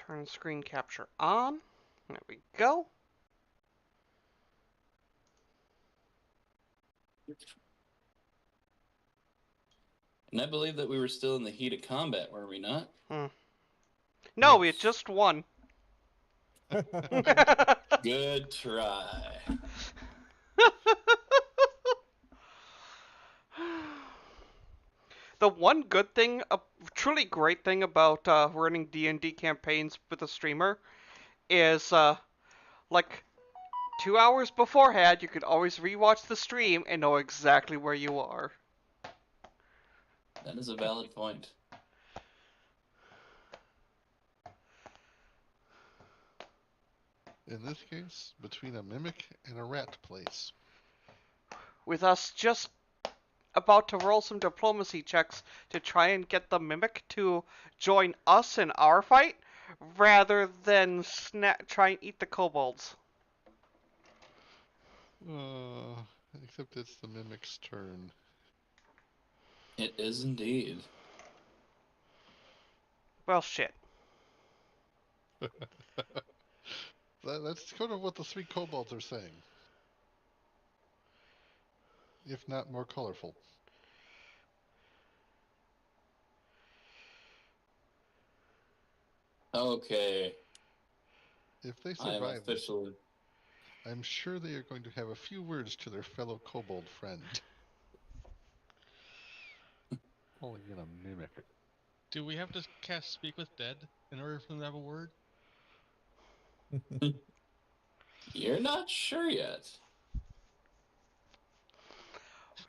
Turn screen capture on. There we go. And I believe that we were still in the heat of combat, were we not? No, Yes. it's just one. Good try. The one good thing, a truly great thing about running D&D campaigns with a streamer is, like, 2 hours beforehand, you could always rewatch the stream and know exactly where you are. That is a valid point. In this case, between a mimic and a rat place. With us just about to roll some diplomacy checks to try and get the mimic to join us in our fight, rather than try and eat the kobolds. Except it's the mimic's turn. It is indeed. Well, shit. That's kind of what the 3 kobolds are saying. If not more colorful. Okay. If they I am survive this, officially. I'm sure they are going to have a few words to their fellow kobold friend. Calling in a mimic. Do we have to cast Speak with Dead in order for them to have a word? You're not sure yet.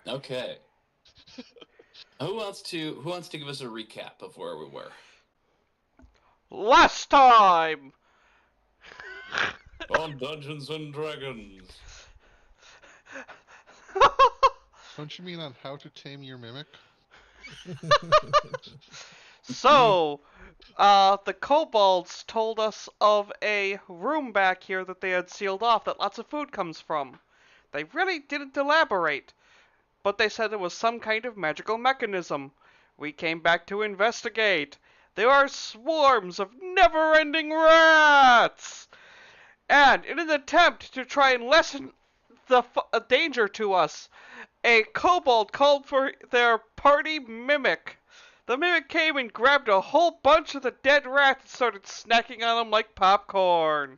Okay. Who wants to give us a recap of where we were? Last time! On Dungeons and Dragons. Don't you mean on how to tame your mimic? So, the kobolds told us of a room back here that they had sealed off that lots of food comes from. They really didn't elaborate, but they said it was some kind of magical mechanism. We came back to investigate. There are swarms of never-ending rats! And in an attempt to try and lessen the danger to us, a kobold called for their party mimic. The mimic came and grabbed a whole bunch of the dead rats and started snacking on them like popcorn.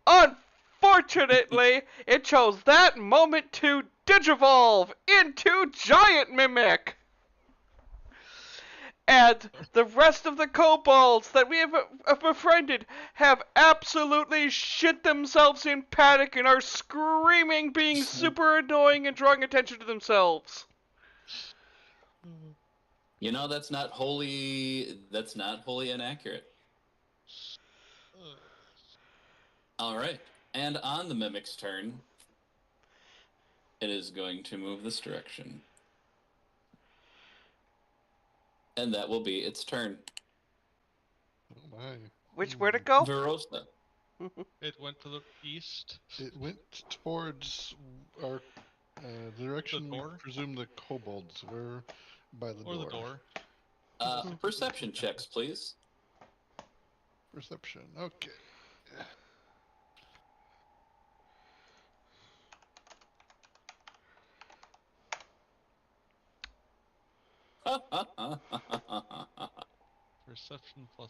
Unfortunately, it chose that moment to digivolve into Giant Mimic. And the rest of the kobolds that we have befriended have absolutely shit themselves in panic and are screaming, being super annoying and drawing attention to themselves. You know, that's not wholly inaccurate. All right. And on the mimic's turn, it is going to move this direction. And that will be its turn. Oh my. Where'd it go? Verosa. It went to the east. It went towards our direction. We presume the kobolds were by the door. Or the door. Perception checks, please. Perception. Okay. Perception +1.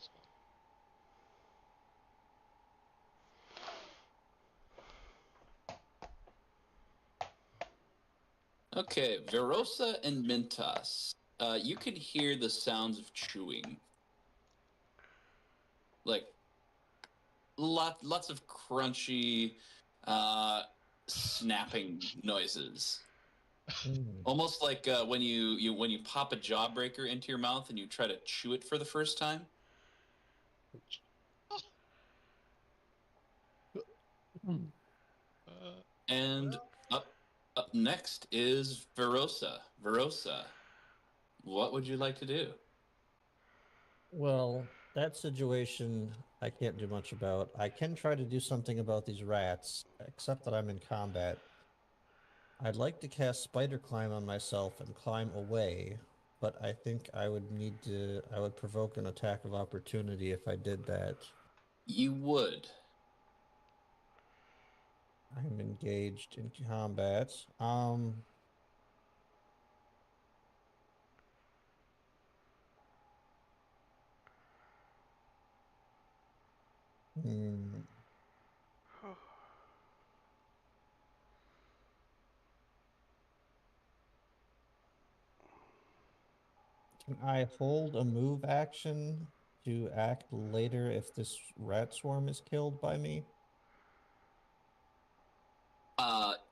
Okay, Verosa and Mintas. You can hear the sounds of chewing. Like, lots of crunchy, snapping noises. Almost like when you pop a jawbreaker into your mouth and you try to chew it for the first time. And up next is Verosa. Verosa, what would you like to do? Well, that situation I can't do much about. I can try to do something about these rats, except that I'm in combat. I'd like to cast Spider Climb on myself and climb away, but I think I would need to. I would provoke an attack of opportunity if I did that. You would. I'm engaged in combat. Hmm. Can I hold a move action to act later if this rat swarm is killed by me?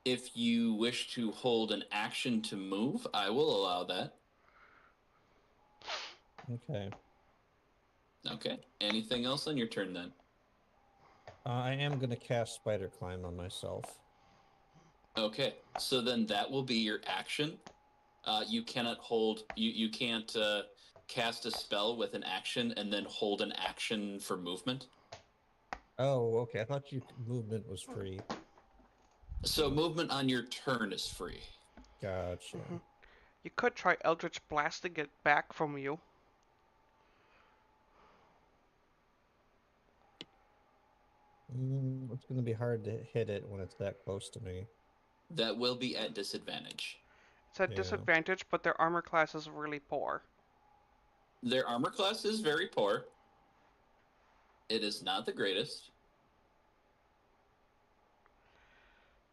If you wish to hold an action to move, I will allow that. Okay. Okay. Anything else on your turn then? I am going to cast Spider Climb on myself. Okay. So then that will be your action. You cannot hold. You can't cast a spell with an action and then hold an action for movement. Oh, okay. I thought your movement was free. So movement on your turn is free. Gotcha. You could try Eldritch blasting it back from you. It's going to be hard to hit it when it's that close to me. That will be at disadvantage. It's at Yeah. disadvantage, but their armor class is really poor. Their armor class is very poor. It is not the greatest.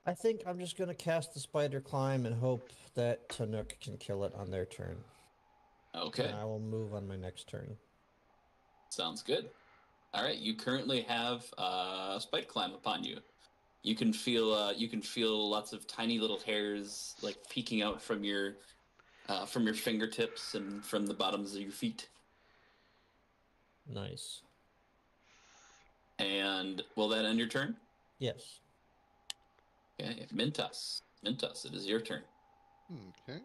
I think I'm just going to cast the Spider Climb and hope that Tanuk can kill it on their turn. Okay. And I will move on my next turn. Sounds good. All right. You currently have Spike Climb upon you. You can feel lots of tiny little hairs like peeking out from your fingertips and from the bottoms of your feet. Nice. And will that end your turn? Yes. Okay. Mintos, it is your turn. Okay.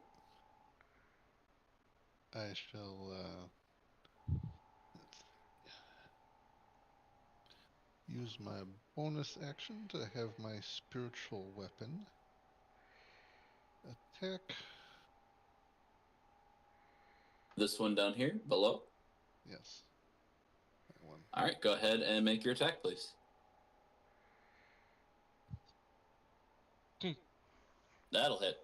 I shall use my bonus action to have my spiritual weapon attack. This one down here below. Yes. That one. All right. Go ahead and make your attack, please. That'll hit.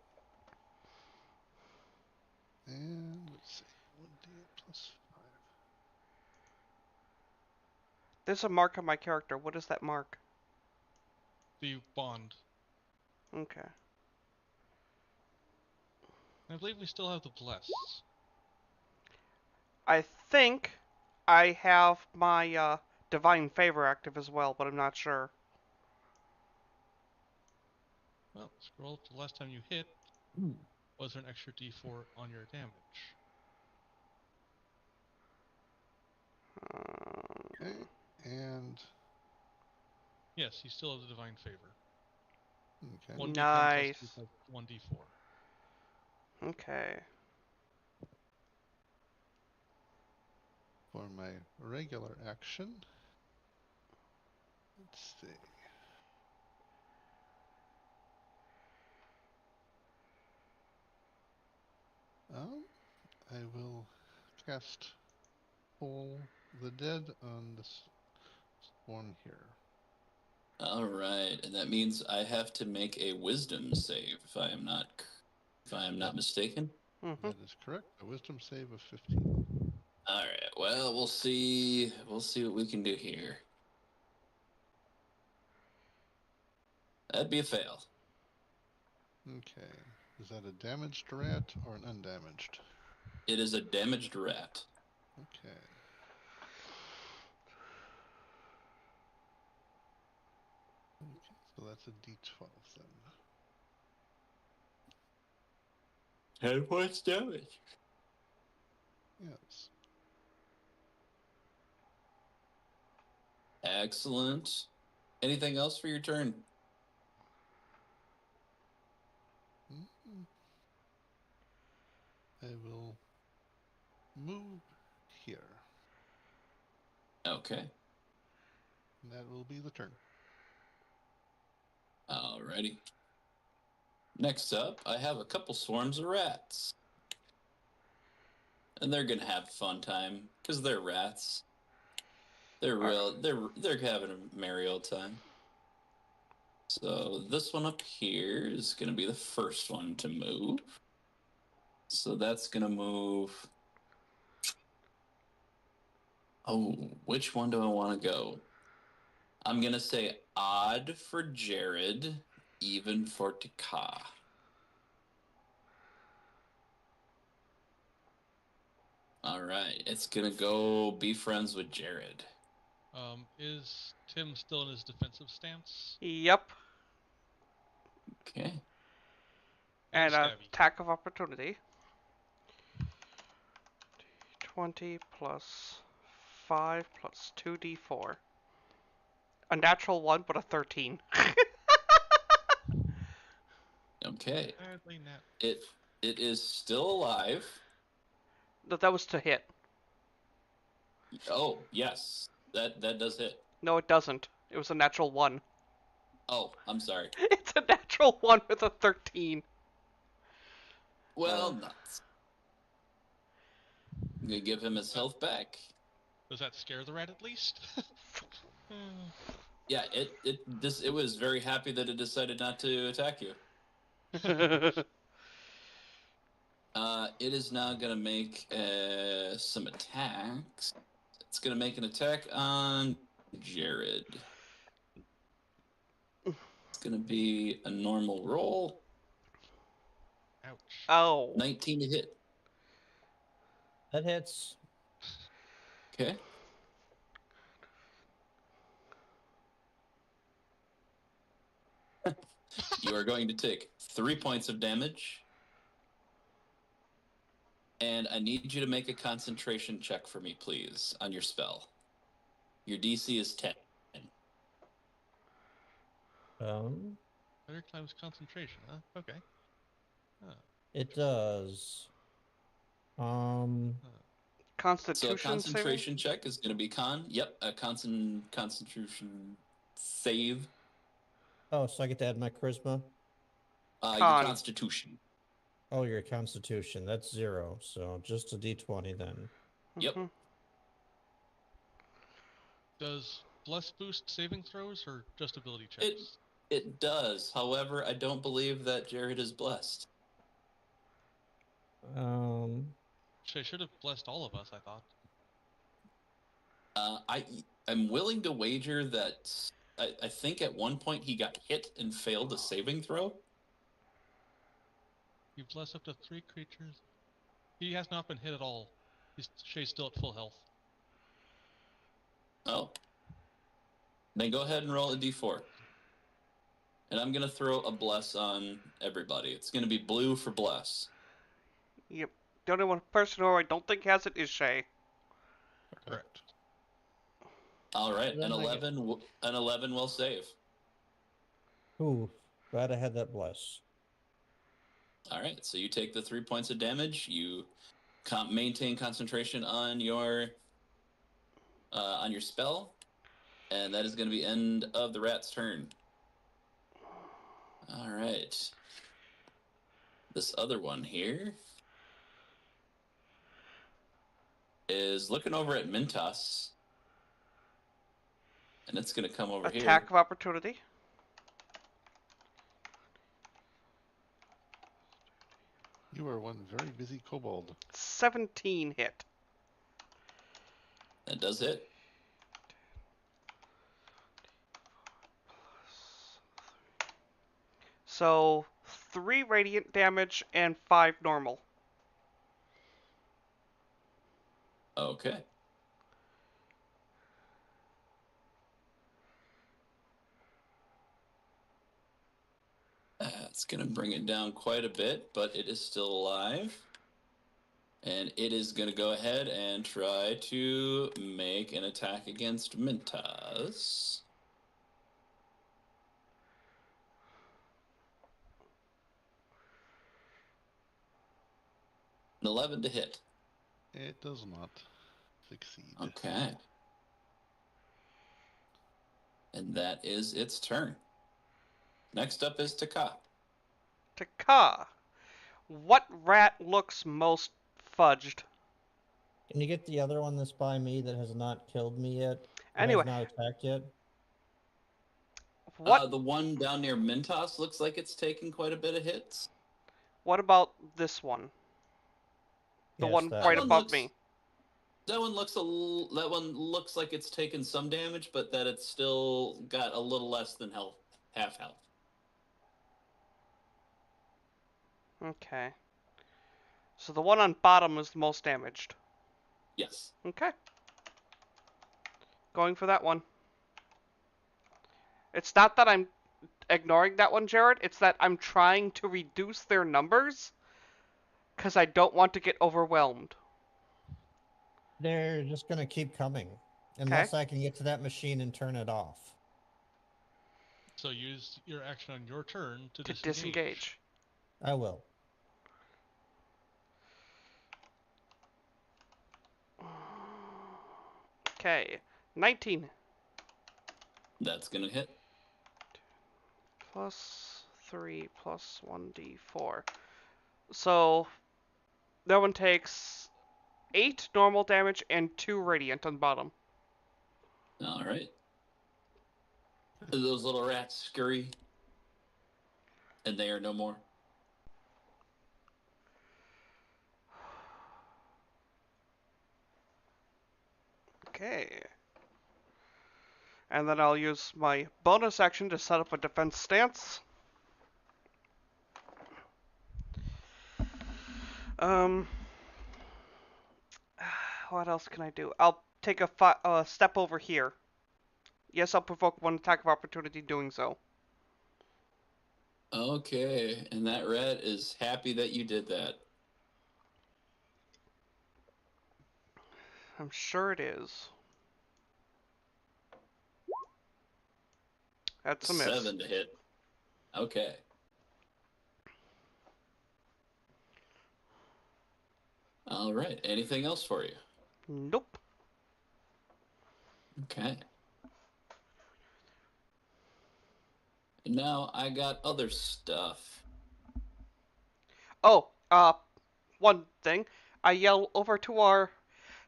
And let's see. 1d8 plus 5. There's a mark on my character. What is that mark? The bond. Okay. I believe we still have the bless. I think I have my divine favor active as well, but I'm not sure. Well, scroll up to the last time you hit. Was there an extra d4 on your damage? Okay. And Yes, you still have the divine favor. okay. 1d10 Nice. plus 1d4. Okay. For my regular action, let's see. I will cast Toll the Dead on this one here. All right, and that means I have to make a Wisdom save if I am not mistaken. That is correct. A Wisdom save of 15. All right. Well, we'll see. We'll see what we can do here. That'd be a fail. Okay. Is that a damaged rat or an undamaged? It is a damaged rat. Okay. Okay, so that's a d12 then. 10 points damage. Yes. Excellent. Anything else for your turn? Mhm. I will move here. Okay. And that will be the turn. Alrighty. Next up, I have a couple swarms of rats. And they're gonna have a fun time because they're rats. They're having a merry old time. So this one up here is gonna be the first one to move. So that's gonna move. Oh, which one do I want to go? I'm gonna say odd for Jared, even for Taka. All right, it's gonna go be friends with Jared. Is Tim still in his defensive stance? Yep. Okay. And Stabby. attack of opportunity. 20 plus 5 plus 2d4. A natural 1, but a 13. Okay. Sadly, not. It is still alive. That was to hit. Oh, yes. That does hit. No, it doesn't. It was a natural 1. Oh, I'm sorry. It's a natural 1 with a 13. Well, nuts. I'm gonna give him his health back. Does that scare the rat at least? Yeah, it was very happy that it decided not to attack you. It is now gonna make some attacks. It's gonna make an attack on Jared. It's gonna be a normal roll. Ouch. Oh. 19 to hit. That hits. Okay. You are going to take 3 points of damage. And I need you to make a concentration check for me, please, on your spell. Your DC is 10. Better times concentration, huh? Okay. It does. So a Constitution concentration check is going to be con. Yep, a concentration save. Oh, so I get to add my charisma? Your Con. constitution. Oh, your constitution. That's 0. So just a d20 then. Yep. Mhm. Does Bless boost saving throws or just ability checks? It does. However, I don't believe that Jared is blessed. I should have blessed all of us, I thought. I'm willing to wager that I think at one point he got hit and failed a saving throw. You bless up to 3 creatures. He has not been hit at all. Shay's still at full health. Oh. Then go ahead and roll a d4. And I'm going to throw a bless on everybody. It's going to be blue for bless. Yep. The only one person who I don't think has it is Shay. Correct. All right, Then an I get- 11 will save. Ooh, glad I had that bless. All right, so you take the 3 points of damage. You maintain concentration on your spell, and that is going to be end of the rat's turn. All right, this other one here is looking over at Mintos, and it's going to come over here. Attack of opportunity. You are one very busy kobold. 17 hit. That does hit. So 3 radiant damage and 5 normal. Okay. That's going to bring it down quite a bit, but it is still alive. And it is going to go ahead and try to make an attack against Mintas. An 11 to hit. It does not succeed. Okay. And that is its turn. Next up is Taka. Taka. What rat looks most fudged? Can you get the other one that's by me that has not killed me yet? Or Anyway, has not attacked yet? what The one down near Mintos looks like it's taken quite a bit of hits. what about this one? The Yes, one that right one above looks- me. That one looks like it's taken some damage, but that it's still got a little less than half health. Okay. So the one on bottom is the most damaged. Yes. Okay. Going for that one. It's not that I'm ignoring that one, Jared. It's that I'm trying to reduce their numbers because I don't want to get overwhelmed. They're just gonna keep coming. Unless I can get to that machine and turn it off. So use your action on your turn to To disengage. disengage. I will. Okay. 19. That's gonna hit. Plus 3 plus 1d4. So that one takes 8 normal damage and 2 radiant on bottom. All right. Those little rats scurry, and they are no more. Okay. And then I'll use my bonus action to set up a defense stance. What else can I do? I'll take a step over here. Yes, I'll provoke one attack of opportunity doing so. Okay, and that rat is happy that you did that. I'm sure it is. That's a miss. 7 to hit. Okay. All right. Anything else for you? Nope. Okay. And now I got other stuff. Oh, one thing. I yell over to our...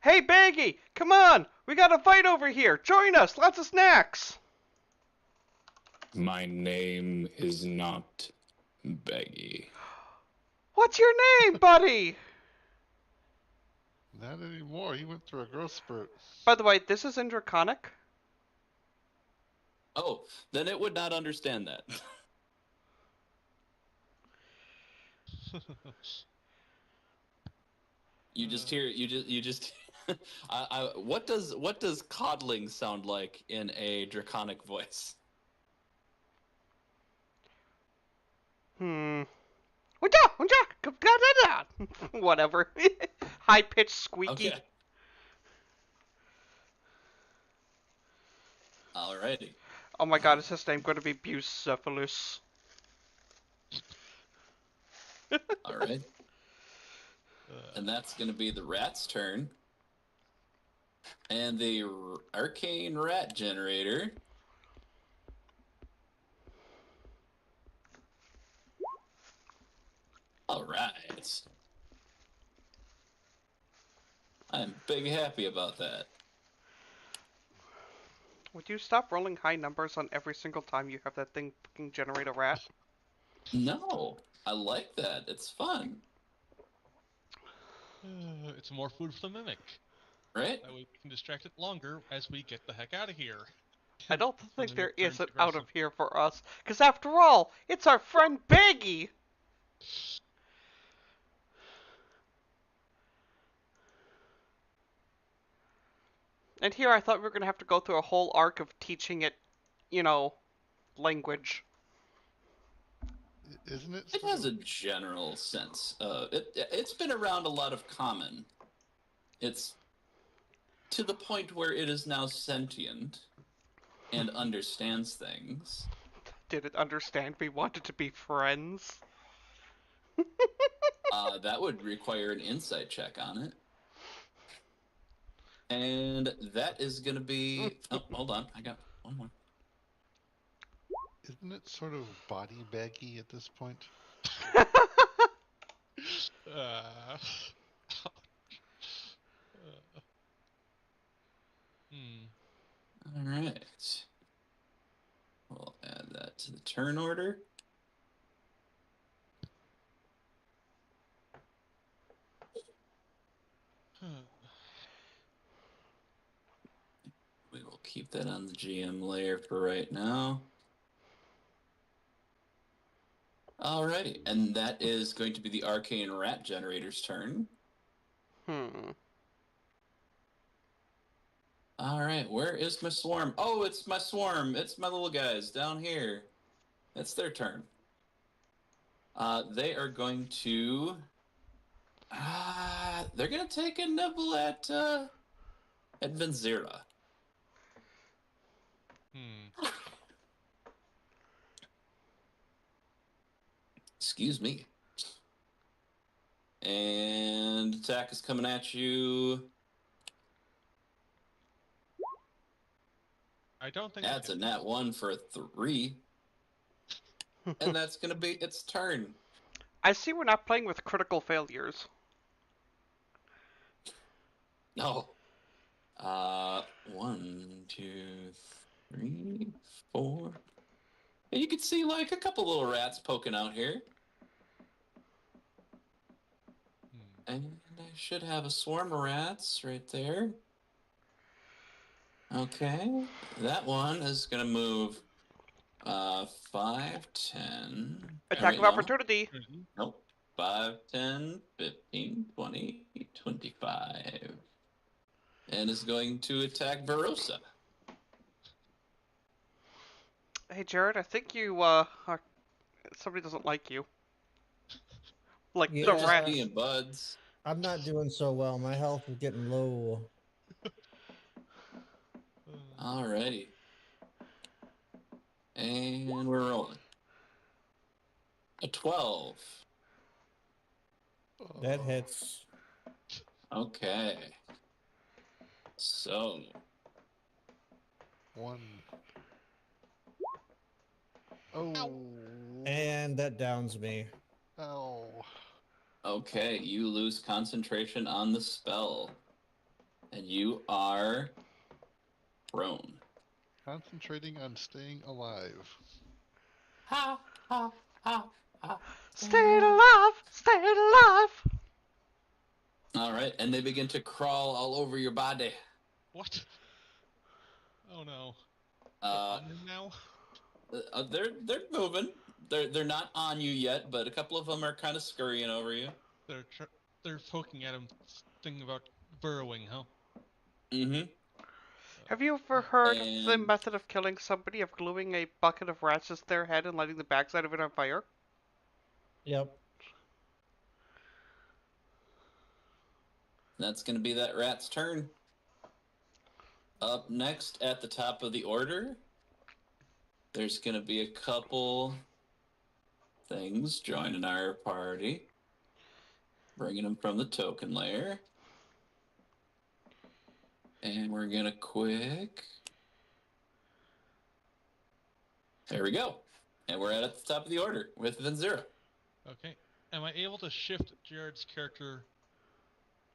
Hey, Baggy! Come on! We got a fight over here! Join us! Lots of snacks! My name is not Beggy. What's your name, buddy? Not anymore. He went through a growth spurt. By the way, this is in Draconic. Oh, then it would not understand that. You just hear you just what does coddling sound like in a draconic voice? Whatever. High pitched squeaky. Okay. Alrighty. Oh my god, is his name going to be Bucephalus? Alright. And that's going to be the rat's turn. And the arcane rat generator. Alright. I'm big happy about that. Would you stop rolling high numbers on every single time you have that thing fucking generate a rat? No, I like that. It's fun. It's more food for the mimic. Right? That way we can distract it longer as we get the heck out of here. I don't think then there it turns is an out aggressive. of here for us. Because after all, it's our friend Baggy! And here I thought we were going to have to go through a whole arc of teaching it, you know, language. Isn't it? It sort has of- a general sense. It's been around a lot of common. It's to the point where it is now sentient and understands things. Did it understand we wanted to be friends? That would require an insight check on it. And that is going to be... Oh, hold on. I got one more. Isn't it sort of body baggy at this point? All right. We'll add that to the turn order. We will keep that on the GM layer for right now. Alrighty, and that is going to be the Arcane Rat Generator's turn. Alright, where is my swarm? Oh, it's my swarm. It's my little guys down here. It's their turn. They are going to... they're going to take a nibble at Venzira. Excuse me. And attack is coming at you. I don't think That's a nat 1 for a 3. And that's going to be its turn. I see we're not playing with critical failures. No. 1, 2, 3, 4. And you can see like a couple little rats poking out here. And I should have a swarm of rats right there. Okay. That one is going to move 5, 10. Attack of opportunity. Nope. 5, 10, 15, 20, 25. And is going to attack Barossa. Hey, Jared, I think you, somebody doesn't like you. Like Yeah. the Just rat. being buds. I'm not doing so well. My health is getting low. Alrighty. And we're rolling. A 12. That hits. Okay. So. 1. Oh. And that downs me. Ow. Okay, you lose concentration on the spell. And you are prone. Concentrating on staying alive. Ha, ha, ha, ha. Stay alive! Stay alive! Alright, and they begin to crawl all over your body. What? Oh no. Uh, Now? they're moving. They're not on you yet, but a couple of them are kind of scurrying over you. They're poking at him, thinking about burrowing, huh? Mm-hmm. Have you ever heard the And- method of killing somebody of gluing a bucket of rats to their head and lighting the backside of it on fire? Yep. That's going to be that rat's turn. Up next at the top of the order, there's going to be a couple things joining our party. Bringing them from the token layer. And we're going to quick... There we go. And we're at the top of the order with Venzira. Okay. Am I able to shift Jared's character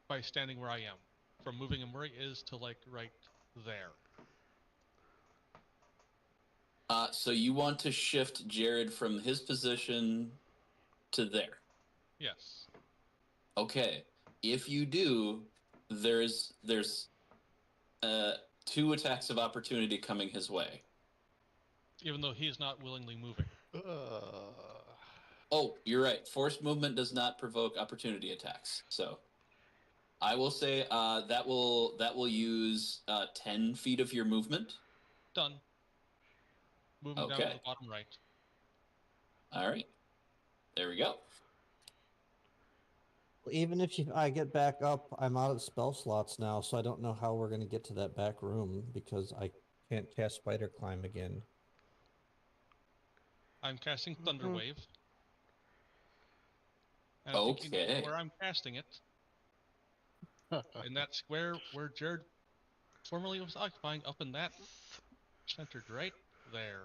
by standing where I am? From moving him where he is to, like, right there. So you want to shift Jared from his position to there. Yes. Okay. If you do, there's 2 attacks of opportunity coming his way. Even though he's not willingly moving. Oh, you're right. Forced movement does not provoke opportunity attacks. So I will say that will use 10 feet of your movement. Done. Moving down to the bottom right. All right. There we go. Even if I get back up, I'm out of spell slots now, so I don't know how we're going to get to that back room because I can't cast Spider Climb again. I'm casting Thunder Wave. And I'm thinking Okay. where I'm casting it. And that square where Jared formerly was occupying, up in that centered right there.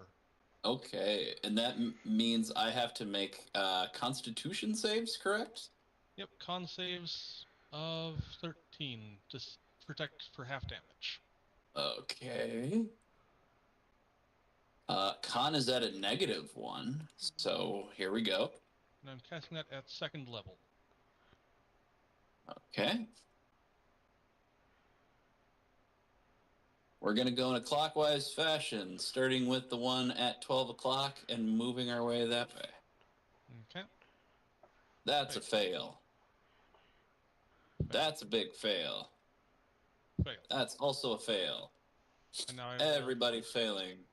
Okay, and that means I have to make Constitution saves, correct? Yep, con saves of 13 to protect for half damage. Okay. Con is at a -1, so here we go. And I'm casting that at 2nd level. Okay. We're going to go in a clockwise fashion, starting with the one at 12 o'clock and moving our way that way. Okay. That's a fail. That's a big fail. Fail. That's also a fail. And now I Everybody failing.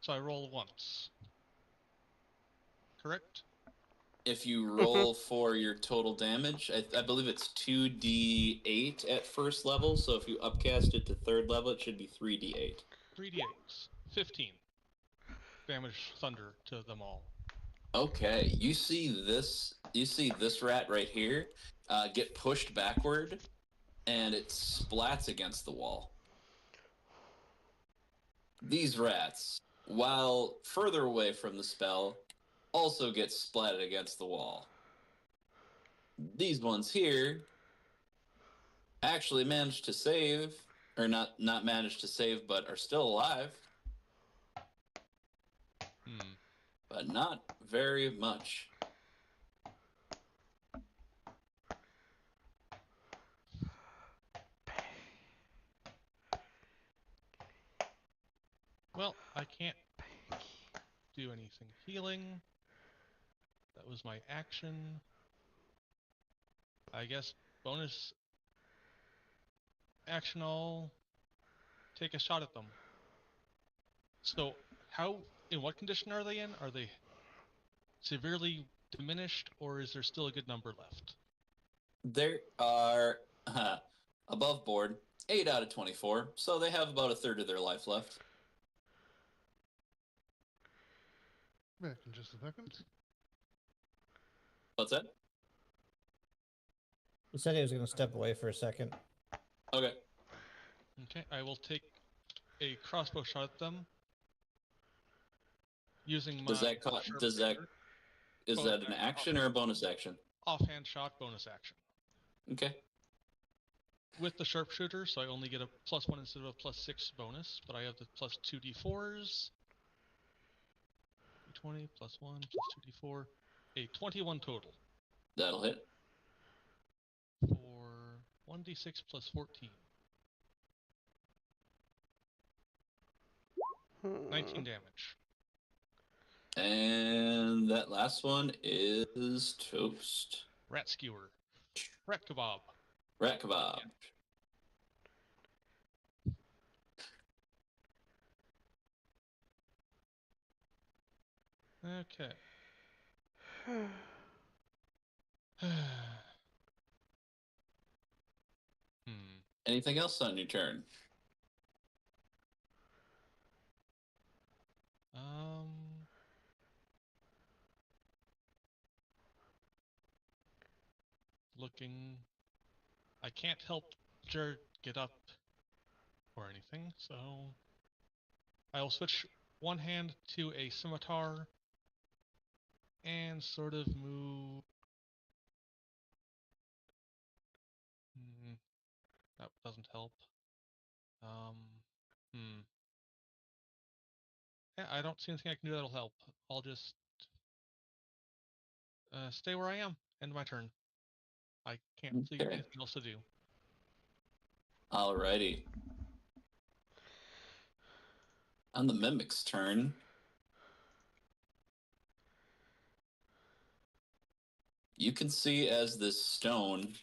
So I roll once. Correct? If you roll for your total damage, I believe it's 2d8 at 1st level, so if you upcast it to 3rd level, it should be 3d8. 3d8s. 15. Damage thunder to them all. Okay, you see this rat right here get pushed backward, and it splats against the wall. These rats, while further away from the spell, also get splatted against the wall. These ones here actually managed to save, or not managed to save, but are still alive. But not very much. Well, I can't do anything healing. That was my action. I guess bonus action, I'll take a shot at them. So, in what condition are they in? Are they severely diminished, or is there still a good number left? There are, above board, 8 out of 24, so they have about a third of their life left. Back in just a second. What's that? He said he was going to step away for a second. Okay. Okay, I will take a crossbow shot at them. Using my Is that an action or a bonus action? Offhand shot, bonus action. Okay. With the sharpshooter, so I only get a +1 instead of a +6 bonus, but I have the +2 d4s. D20 +1 +2 d4. A 21 total. That'll hit. For 1d6 +14. 19 damage. And that last one is toast. Rat skewer. Rat kebab. Rat kebab. Okay. Anything else on your turn? Looking. I can't help Jared get up or anything, so I will switch one hand to a scimitar and sort of move. That doesn't help. Yeah, I don't see anything I can do that'll help. I'll just stay where I am. End my turn. I can't see anything else to do. Alrighty. On the mimic's turn. You can see as this stone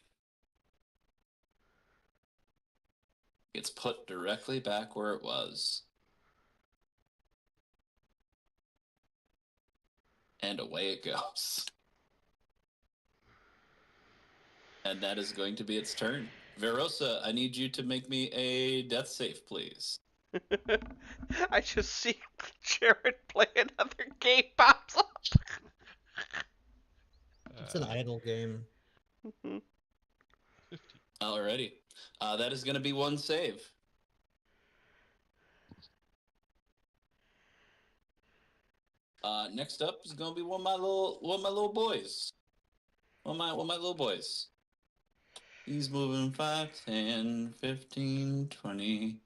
gets put directly back where it was. And away it goes. And that is going to be its turn. Verosa, I need you to make me a death save, please. I just see Jared play another game pops up. It's an idle game. 50. Alrighty. That is going to be one save. Next up is going to be one of my little boys. One of my little boys. He's moving 5, 10, 15, 20.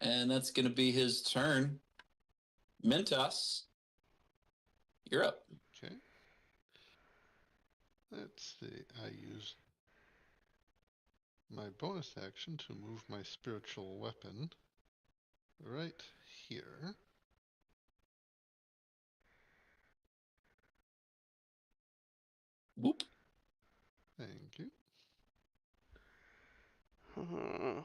And that's going to be his turn. Mentos, you're up. Okay. Let's see. I use my bonus action to move my spiritual weapon right here. Whoop. Thank you. Hmm.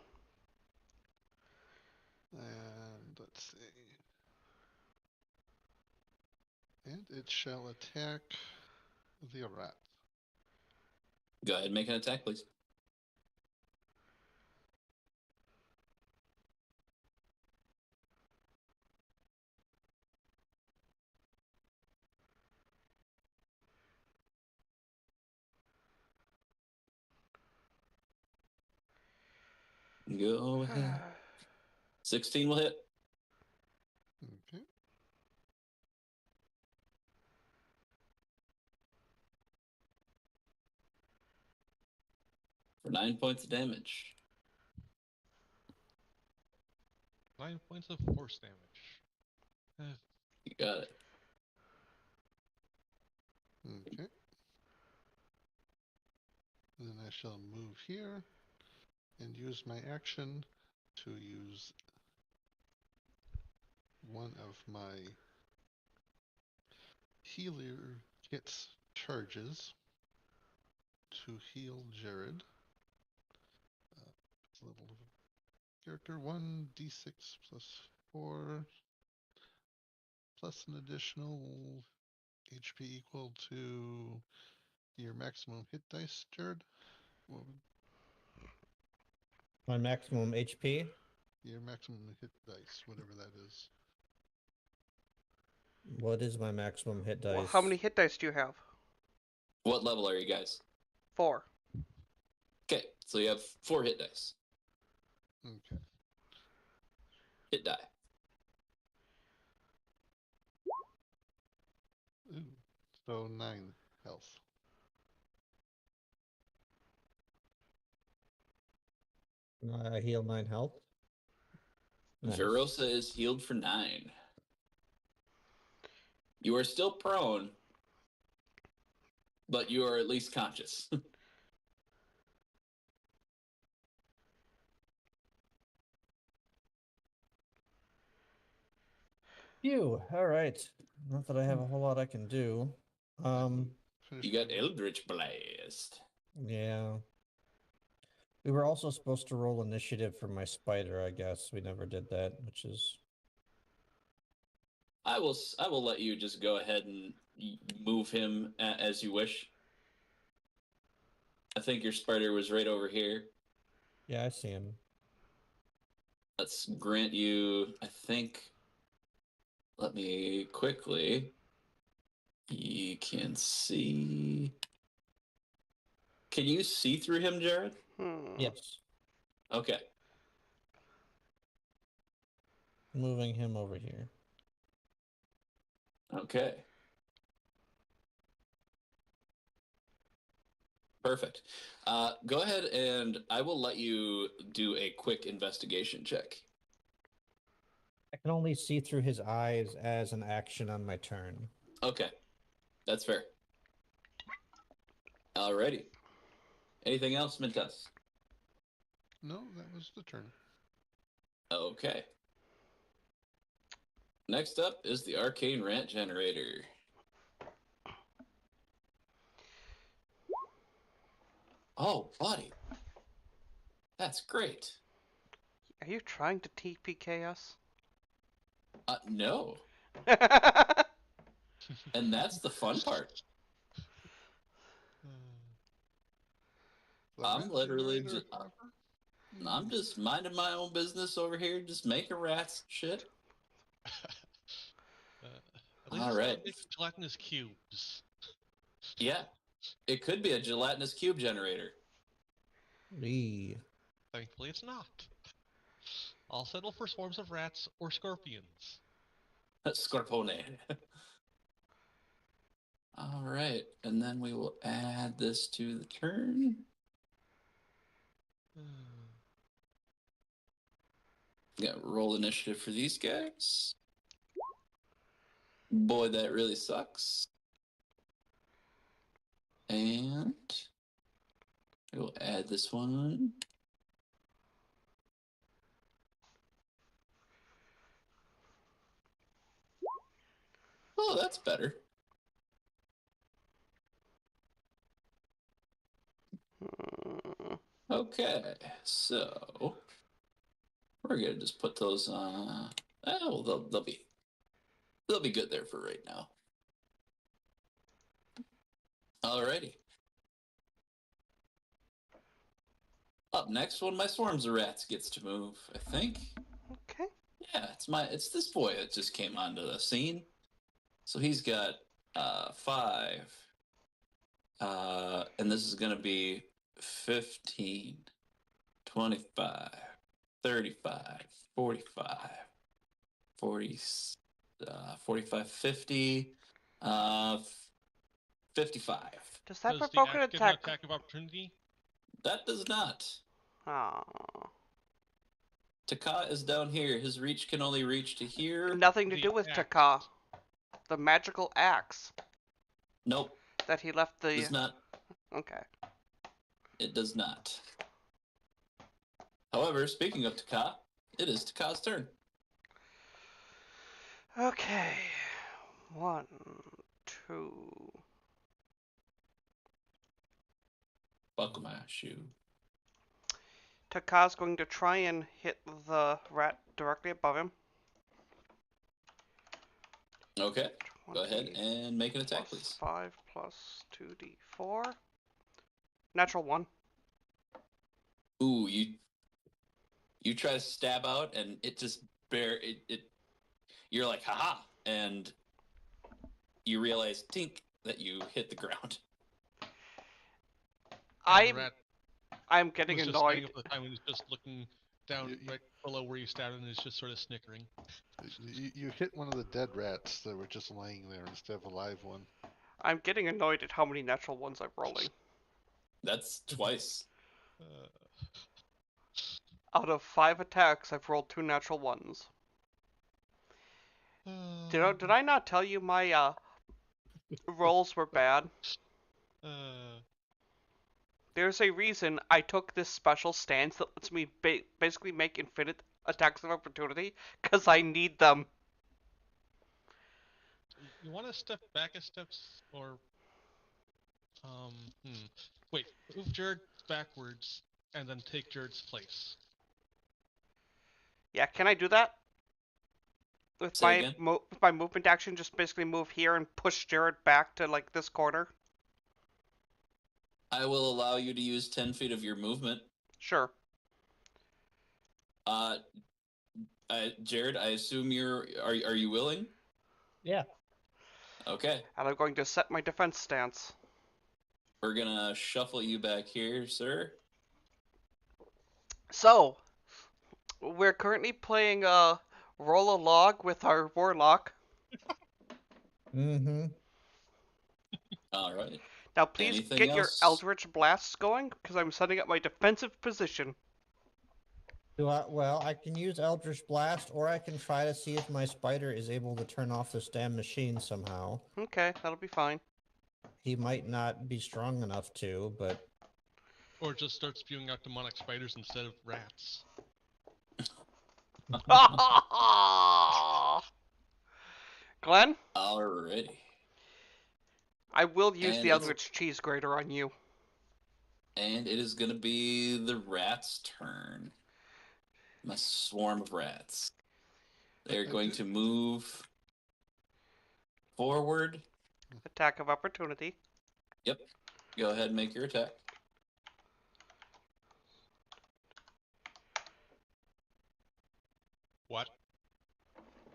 And let's see. And it shall attack the rat. Go ahead and make an attack, please. Go ahead. 16 will hit. Okay. For 9 points of damage. 9 points of force damage. You got it. Okay. Then I shall move here and use my action to use one of my healer kit's charges to heal Jared. Level of character 1d6 plus 4 plus an additional HP equal to your maximum hit dice, Jared. Well, My maximum HP. your maximum hit dice, whatever that is. What is my maximum hit dice? Well, how many hit dice do you have? What level are you guys? 4. Okay, so you have 4 hit dice. Okay. Hit die. Ooh. So 9 health. I heal 9 health. Nice. Verosa is healed for 9. You are still prone, but you are at least conscious. Phew. All right. Not that I have a whole lot I can do. Finish You got my- Eldritch Blast. Yeah. We were also supposed to roll initiative for my spider, I guess. We never did that, which is... I will let you just go ahead and move him as you wish. I think your spider was right over here. Yeah, I see him. Let's grant you, I think, let me quickly. You can see. Can you see through him, Jared? Yes. Okay. Moving him over here. Okay. Perfect. Go ahead and I will let you do a quick investigation check. I can only see through his eyes as an action on my turn. Okay. That's fair. Alrighty. Anything else, Mintus? No, that was the turn. Okay. Next up is the Arcane Rant Generator. Oh, buddy. That's great. Are you trying to TPK us? No. And that's the fun part. The I'm rat literally generator, just- however? I'm just minding my own business over here, just making rats and shit. At least All it's right. not making gelatinous cubes. Yeah. It could be a gelatinous cube generator. Eee. Thankfully, it's not. I'll settle for swarms of rats or scorpions. Scorpone. All right. And then we will add this to the turn. Yeah, roll initiative for these guys. Boy, that really sucks. And we'll add this one. Oh, that's better. Okay, so we're gonna just put those on. Oh, they'll be good there for right now. Alrighty. Up next, one of my swarms of rats gets to move. I think. Okay. Yeah, it's this boy that just came onto the scene. So he's got 5. And this is gonna be 15, 25, 35, 45, 40, 45, 50, 55. Does that Does the provoke an axe get an attack? attack of opportunity? That does not. Aw. Taka is down here. His reach can only reach to here. Nothing to The do with axe. Taka. The magical axe Nope, that he left the. does not. Okay. It does not. However, speaking of Taka, it is Taka's turn. Okay. 1, 2. Buckle my shoe. Taka's going to try and hit the rat directly above him. Okay, go ahead 20 and make an attack, plus please. 5 plus 2d4. Natural 1. Ooh, you try to stab out, and it just you're like, haha, and you realize, tink, that you hit the ground. And the rat I'm getting was just standing annoyed. up at the time when he's just looking down right below where you stabbed him and is just sort of snickering. You hit one of the dead rats that were just lying there instead of a live one. I'm getting annoyed at how many natural ones I'm rolling. That's twice. Out of 5 attacks, I've rolled 2 natural ones. Did I not tell you my rolls were bad? There's a reason I took this special stance that lets me basically make infinite attacks of opportunity, because I need them. You want to step back a step, or wait, move Jared backwards and then take Jared's place. Yeah, can I do that? With Say my again? with my movement action, just basically move here and push Jared back to like this corner. I will allow you to use 10 feet of your movement. Sure. Jared, I assume are you willing? Yeah. Okay, And I'm going to set my defense stance. we're gonna shuffle you back here, sir. So, we're currently playing Roll a Log with our Warlock. Mm-hmm. All right. Now please Anything get your else? Eldritch Blasts going, because I'm setting up my defensive position. Well, I can use Eldritch Blast, or I can try to see if my spider is able to turn off this damn machine somehow. Okay, that'll be fine. He might not be strong enough to, but Or just start spewing out demonic spiders instead of rats. Glenn, Alrighty. I will use And the it's- Eldritch Cheese Grater on you. And it is gonna be the rat's turn. My swarm of rats. They're going to move forward. Attack of opportunity. Yep. Go ahead and make your attack. What?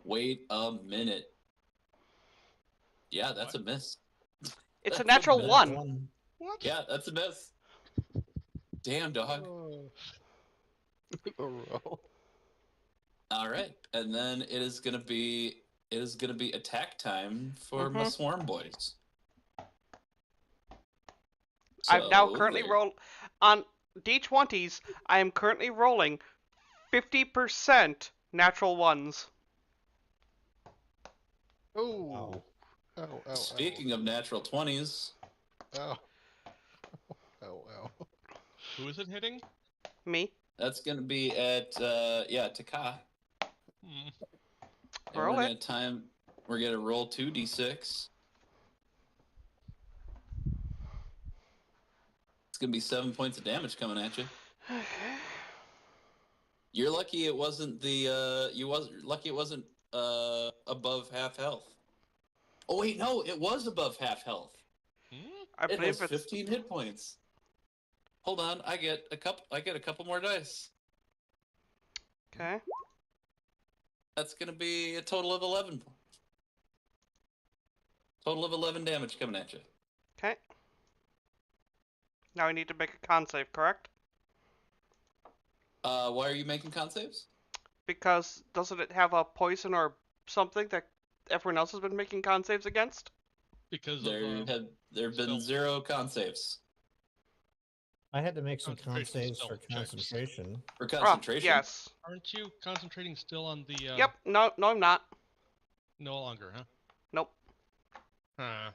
Wait a minute. Yeah, that's a miss. It's a That's a natural miss. 1. What? Yeah, that's a miss. Damn, dog. A row. All right, and then it is gonna be attack time for my Mhm. swarm boys. I've now So currently they're- rolled on D20s, I am currently rolling 50% natural ones. Oh. Ow, ow, ow. Speaking of natural 20s, Ow. Ow, ow. Who is it hitting? Me. that's gonna be at Taka. Hmm. And Roll we're it. gonna roll 2d6. It's gonna be 7 points of damage coming at you. You're lucky it wasn't above half health. Oh wait, no, it was above half health. Hmm? I It believe has it's 15 hit points. Hold on, I get a couple more dice. okay. That's gonna be a total of 11 points. Total of 11 damage coming at you. Okay. Now I need to make a con save, correct? Why are you making con saves? Because doesn't it have a poison or something that everyone else has been making con saves against? Because There of have been spell. 0 con saves I had to make some con Concentration saves spell for checks. concentration. for Ah, concentration. yes. Aren't you concentrating still on the? Yep. No, I'm not. No longer, huh? Nope. Huh.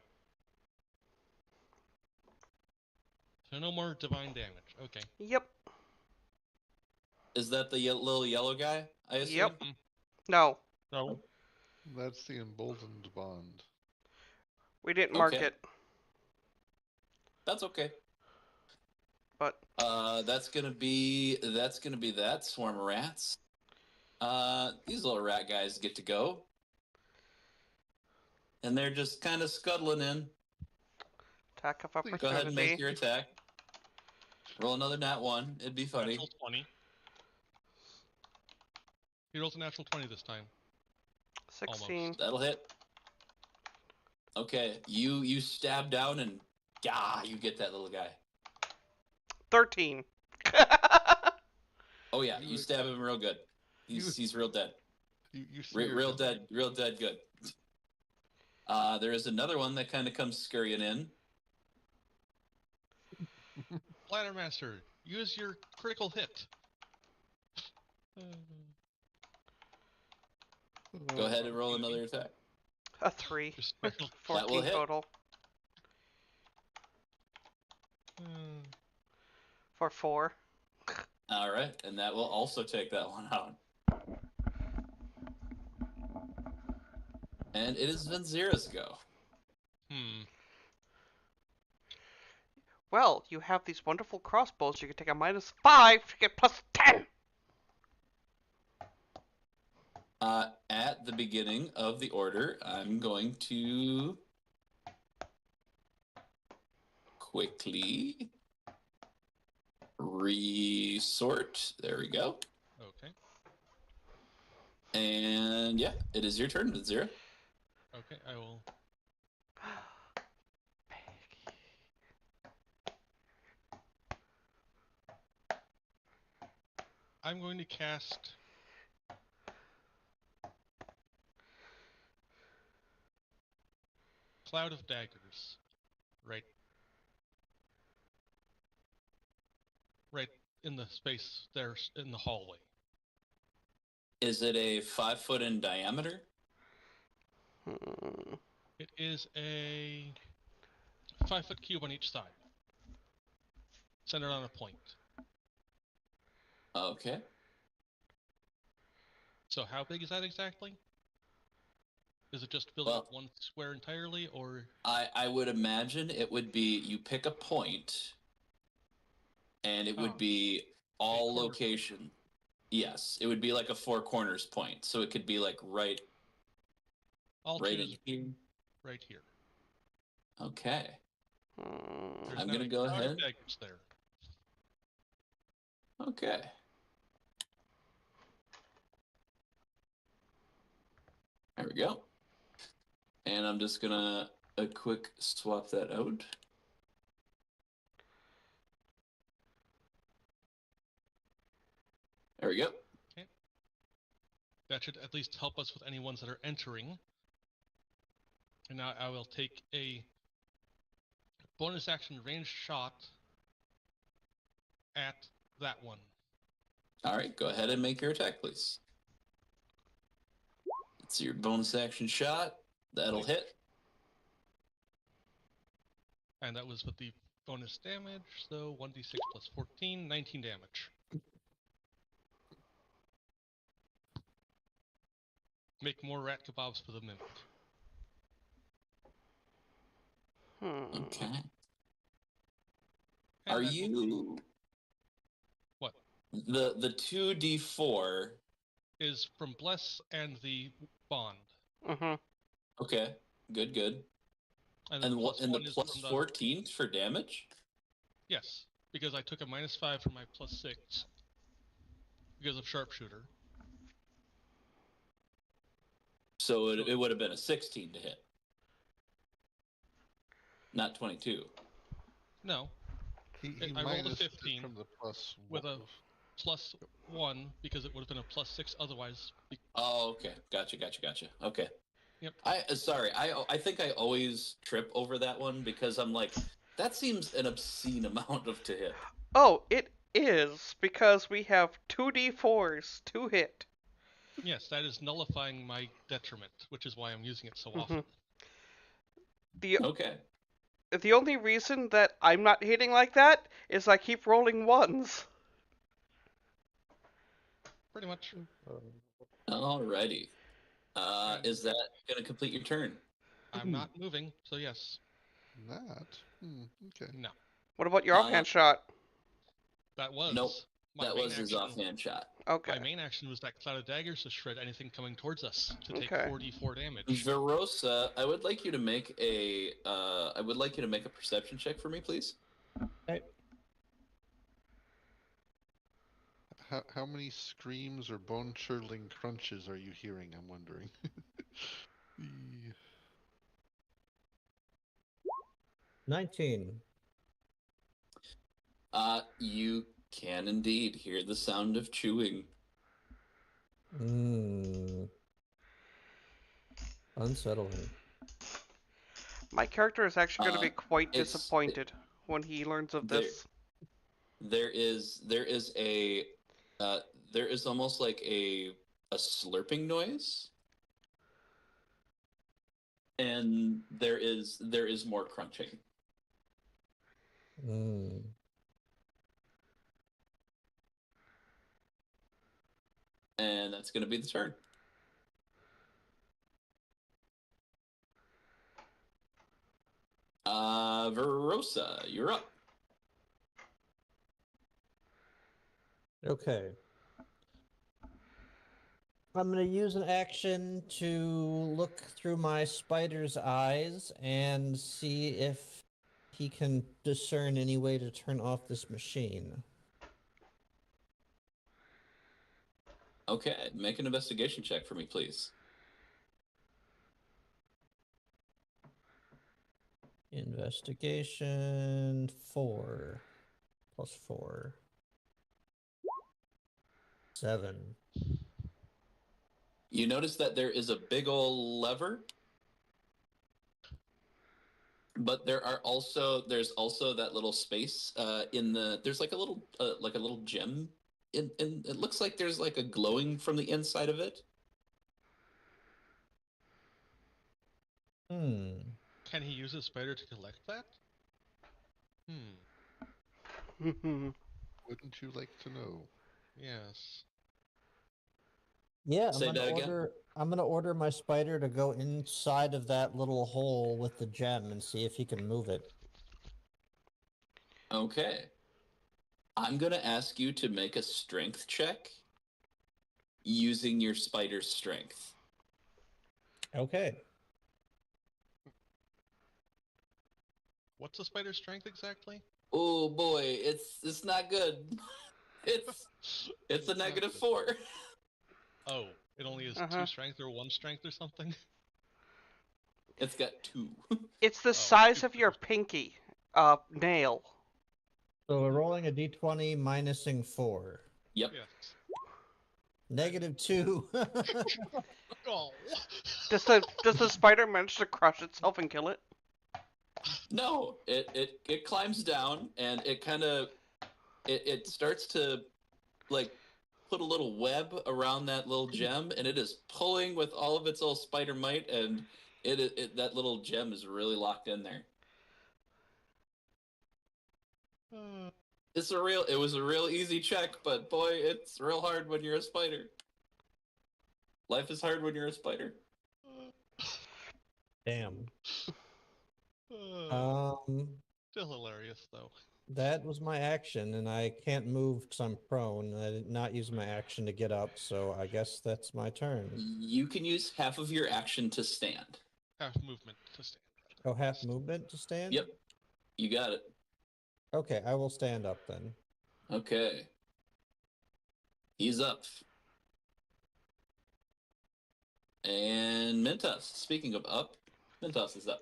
So no more divine damage. Okay. Yep. Is that the little yellow guy? I assume. Yep. No, No. That's the emboldened bond. we didn't mark Okay. it. That's okay. But That's gonna be that swarm of rats. These little rat guys get to go, and they're just kind of scuttling in. attack of Go Go ahead and make opportunity. your attack. Roll another nat 1. It'd be funny. Natural 20. He rolls a natural 20 this time. 16. That'll hit. Okay, you stab down and you get that little guy. 13. Oh yeah, you stab him real good. He's real dead. You see Real dead good. There is another one that kind of comes scurrying in. Laddermaster, use your critical hit. Go ahead and roll another attack. A 3. Your special. That will 14 hit. total. For 4. All right, and that will also take that one out. And it is Venzira's go. Well, you have these wonderful crossbows. You can take a -5 to get +10. At the beginning of the order, I'm going to quickly resort. There we go. Okay. And yeah, it is your turn, Venzira. Okay, I will. I'm going to cast Cloud of Daggers. Right in the space there in the hallway. Is it a 5 foot in diameter? It is a 5-foot cube on each side, centered on a point. Okay. So how big is that exactly? Is it just filling up one square entirely, or? I would imagine it would be you pick a point, and it would be all corner location. point. Yes, it would be like a 4 corners point, so it could be like right I'll in choose here. right here. Okay. There's I'm now gonna a go cloud of ahead. daggers there. Okay. There we go. And I'm just gonna a quick swap that out. There we go. Okay. That should at least help us with any ones that are entering. And now I will take a bonus action ranged shot at that one. All right, go ahead and make your attack, please. It's your bonus action shot. That'll hit. And that was with the bonus damage, so 1d6 plus 14, 19 damage. Make more rat kebabs for the mimic. Okay. And Are that will be- you What? the 2d4? Is from Bless and the Bond. Mm-hmm. Okay, good. And, And the what? plus And the one is plus from the 14 for damage? Yes, because I took a -5 from my +6 because of sharpshooter. So it would have been a 16 to hit, not 22. No, He I rolled a minused it 15 from the plus with a one. +1 because it would have been a +6 otherwise. Oh, okay. Gotcha. Okay. Yep. Sorry. I think I always trip over that one because I'm like, that seems an obscene amount to hit. Oh, it is, because we have 2d4s to hit. Yes, that is nullifying my detriment, which is why I'm using it so often. Okay. The only reason that I'm not hitting like that is I keep rolling ones. Pretty much. Alrighty. Is that gonna complete your turn? I'm not moving, so yes. Not? Okay. No. What about your offhand shot? That was. Nope. My That main was his action. offhand shot. Okay. My main action was that cloud of daggers to shred anything coming towards us to take Okay. 4d4 damage. Verosa, I would like you to make a perception check for me, please. Okay. How many screams or bone-churling crunches are you hearing, I'm wondering? 19. You can indeed hear the sound of chewing. Unsettling. My character is actually going to be quite it's- disappointed when he learns of this. There is almost like a slurping noise, and there is more crunching. And that's going to be the turn. Verosa, you're up. Okay. I'm going to use an action to look through my spider's eyes and see if he can discern any way to turn off this machine. Okay, make an investigation check for me, please. Investigation 4 plus 4. 7. You notice that there is a big ol' lever, but there's also that little space there's like a little gem in it looks like there's like a glowing from the inside of it. Can he use his spider to collect that? Wouldn't you like to know? Yes. Yeah, Say that again? I'm gonna order my spider to go inside of that little hole with the gem and see if he can move it. Okay. I'm going to ask you to make a strength check using your spider's strength. Okay. What's the spider's strength exactly? Oh boy, it's not good. It's a -4. Oh, it only has 2 strength or 1 strength or something? It's got 2. It's the size of your pinky nail. So we're rolling a d20 minusing 4. Yep. Yes. -2. Oh. Does the spider manage to crush itself and kill it? No, it climbs down and it kind of it starts to like put a little web around that little gem, and it is pulling with all of its little spider might, and that little gem is really locked in there. It was a real easy check, but boy, it's real hard when you're a spider. Life is hard when you're a spider. Damn. Still hilarious, though. That was my action, and I can't move because I'm prone. I did not use my action to get up, so I guess that's my turn. You can use half of your action to stand. Half movement to stand. Oh, half movement to stand? Yep. You got it. Okay, I will stand up then. Okay. He's up. And Mentos, speaking of up, Mentos is up.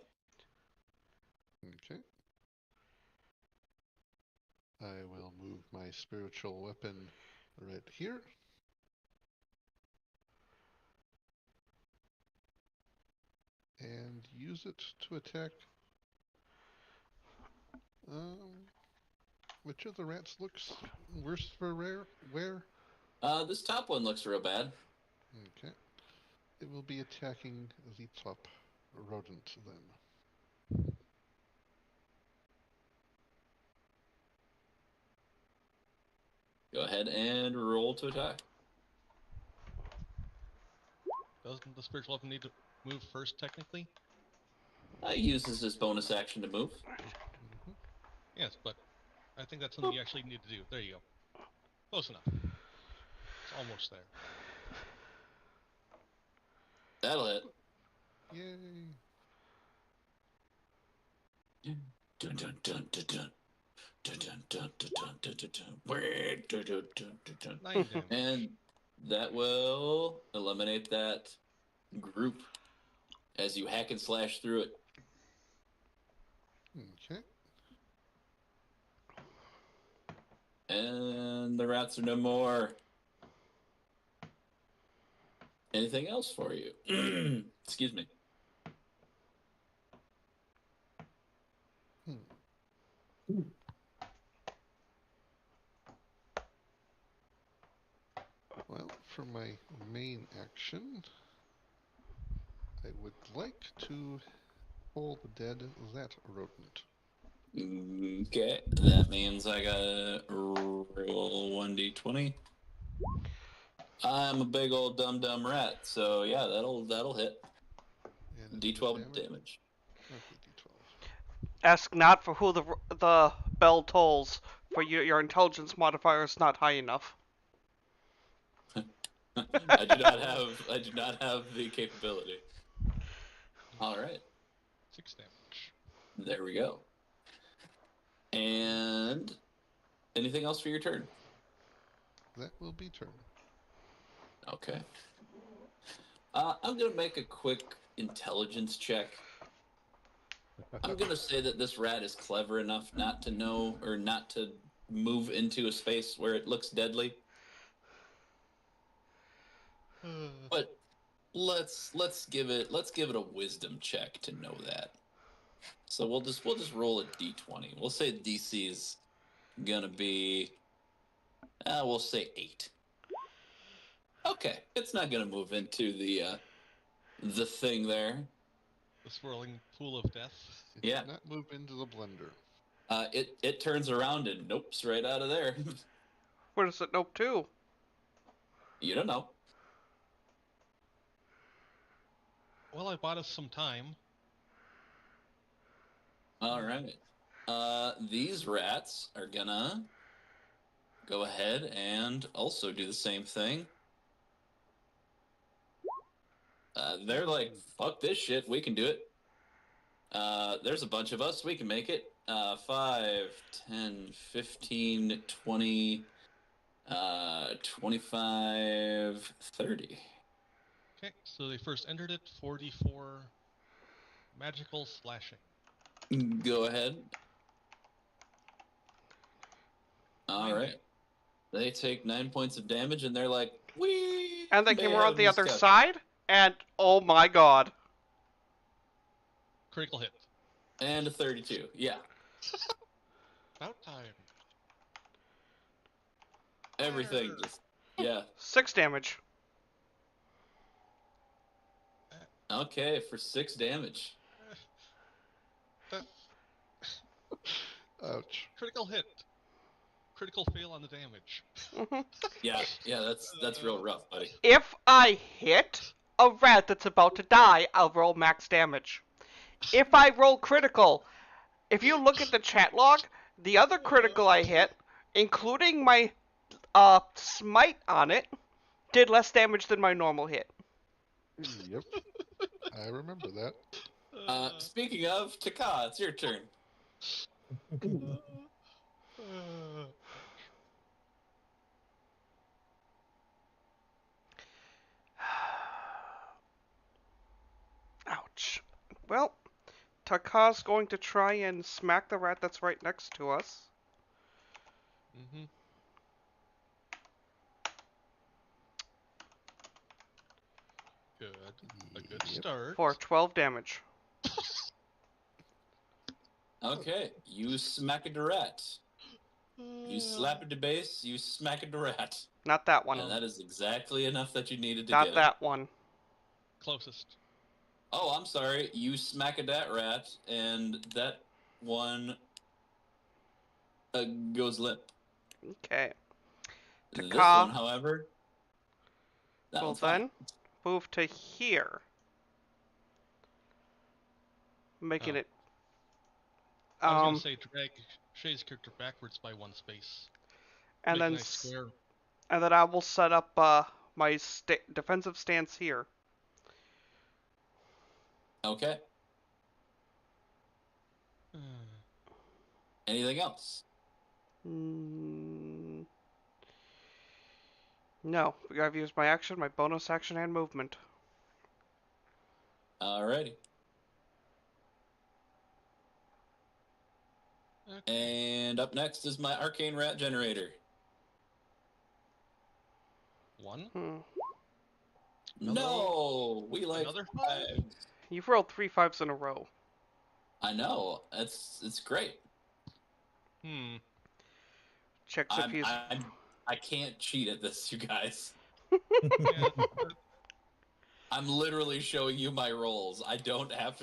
Okay. I will move my spiritual weapon right here. And use it to attack. Which of the rats looks worse for where? This top one looks real bad. Okay. It will be attacking the top rodent then. Go ahead and roll to attack. Doesn't the spiritual weapon need to move first, technically? He uses his bonus action to move. Yes, but I think that's something you actually need to do. There you go. Close enough. It's almost there. That'll hit. Yay! Dun dun dun dun dun. Dun, dun, dun, dun, dun, dun, dun, dun. Dun, dun, dun, dun, dun. 9 damage. And that will eliminate that group as you hack and slash through it. Okay. And the rats are no more. Anything else for you? Excuse me. Well, for my main action, I would like to pull the dead that rodent. Okay, that means I gotta roll 1d20. I'm a big old dumb rat, so yeah, that'll hit. And D12 damage. Okay, D12. Ask not for who the bell tolls, for your intelligence modifier is not high enough. I do not have the capability. All right. 6 damage. There we go. And anything else for your turn? That will be turn. Okay. I'm gonna make a quick intelligence check. I'm gonna say that this rat is clever enough not to know or not to move into a space where it looks deadly. But let's give it a wisdom check to know that. So we'll just roll a d20. We'll say DC is gonna be we'll say 8. Okay, it's not gonna move into the thing there. The swirling pool of death. It Yeah. did not move into the blender. It turns around and nopes right out of there. Where does it nope to? You don't know. Well, I bought us some time. All right. These rats are gonna go ahead and also do the same thing. They're like, fuck this shit, we can do it. There's a bunch of us, we can make it. 5, 10, 15, 20, 25, 30. Okay, so they first entered it, 44 magical slashing. Go ahead. All right. They take 9 points of damage, and they're like, wee! And they came man, around the other stuck. side, and oh my god. Critical hit. And a 32. Yeah. About time. Everything just, yeah. 6 damage. Okay, for 6 damage. That Ouch. critical hit. Critical fail on the damage. Mhm. Yeah, that's real rough, buddy. If I hit a rat that's about to die, I'll roll max damage. If I roll critical, if you look at the chat log, the other critical I hit, including my smite on it, did less damage than my normal hit. Yep. I remember that. Speaking of, Taka, it's your turn. Ouch. Well, Taka's going to try and smack the rat that's right next to us. Mm-hmm. Good. A good Yep. start. For 12 damage. Okay, you smack a rat. You slap it to base, you smack it to rat. Not that one. And that is exactly enough that you needed to Not get that one. Closest. it. Oh, I'm sorry. You smack a that rat, and that one goes limp. Okay. This Taka one, however, that will one's fine. then move to here. Making Oh. it. I was gonna say drag Shay's character backwards by 1 space. and Make a then nice square. and then I will set up my defensive stance here. Okay. Anything else? Mm, no, I've used my action, my bonus action, and movement. Alrighty. And up next is my arcane rat generator. 1. No, we like Another 5. You've rolled 3 5s in a row. I know. It's great. Checks if he's. I can't cheat at this, you guys. Yeah, I'm literally showing you my rolls. I don't have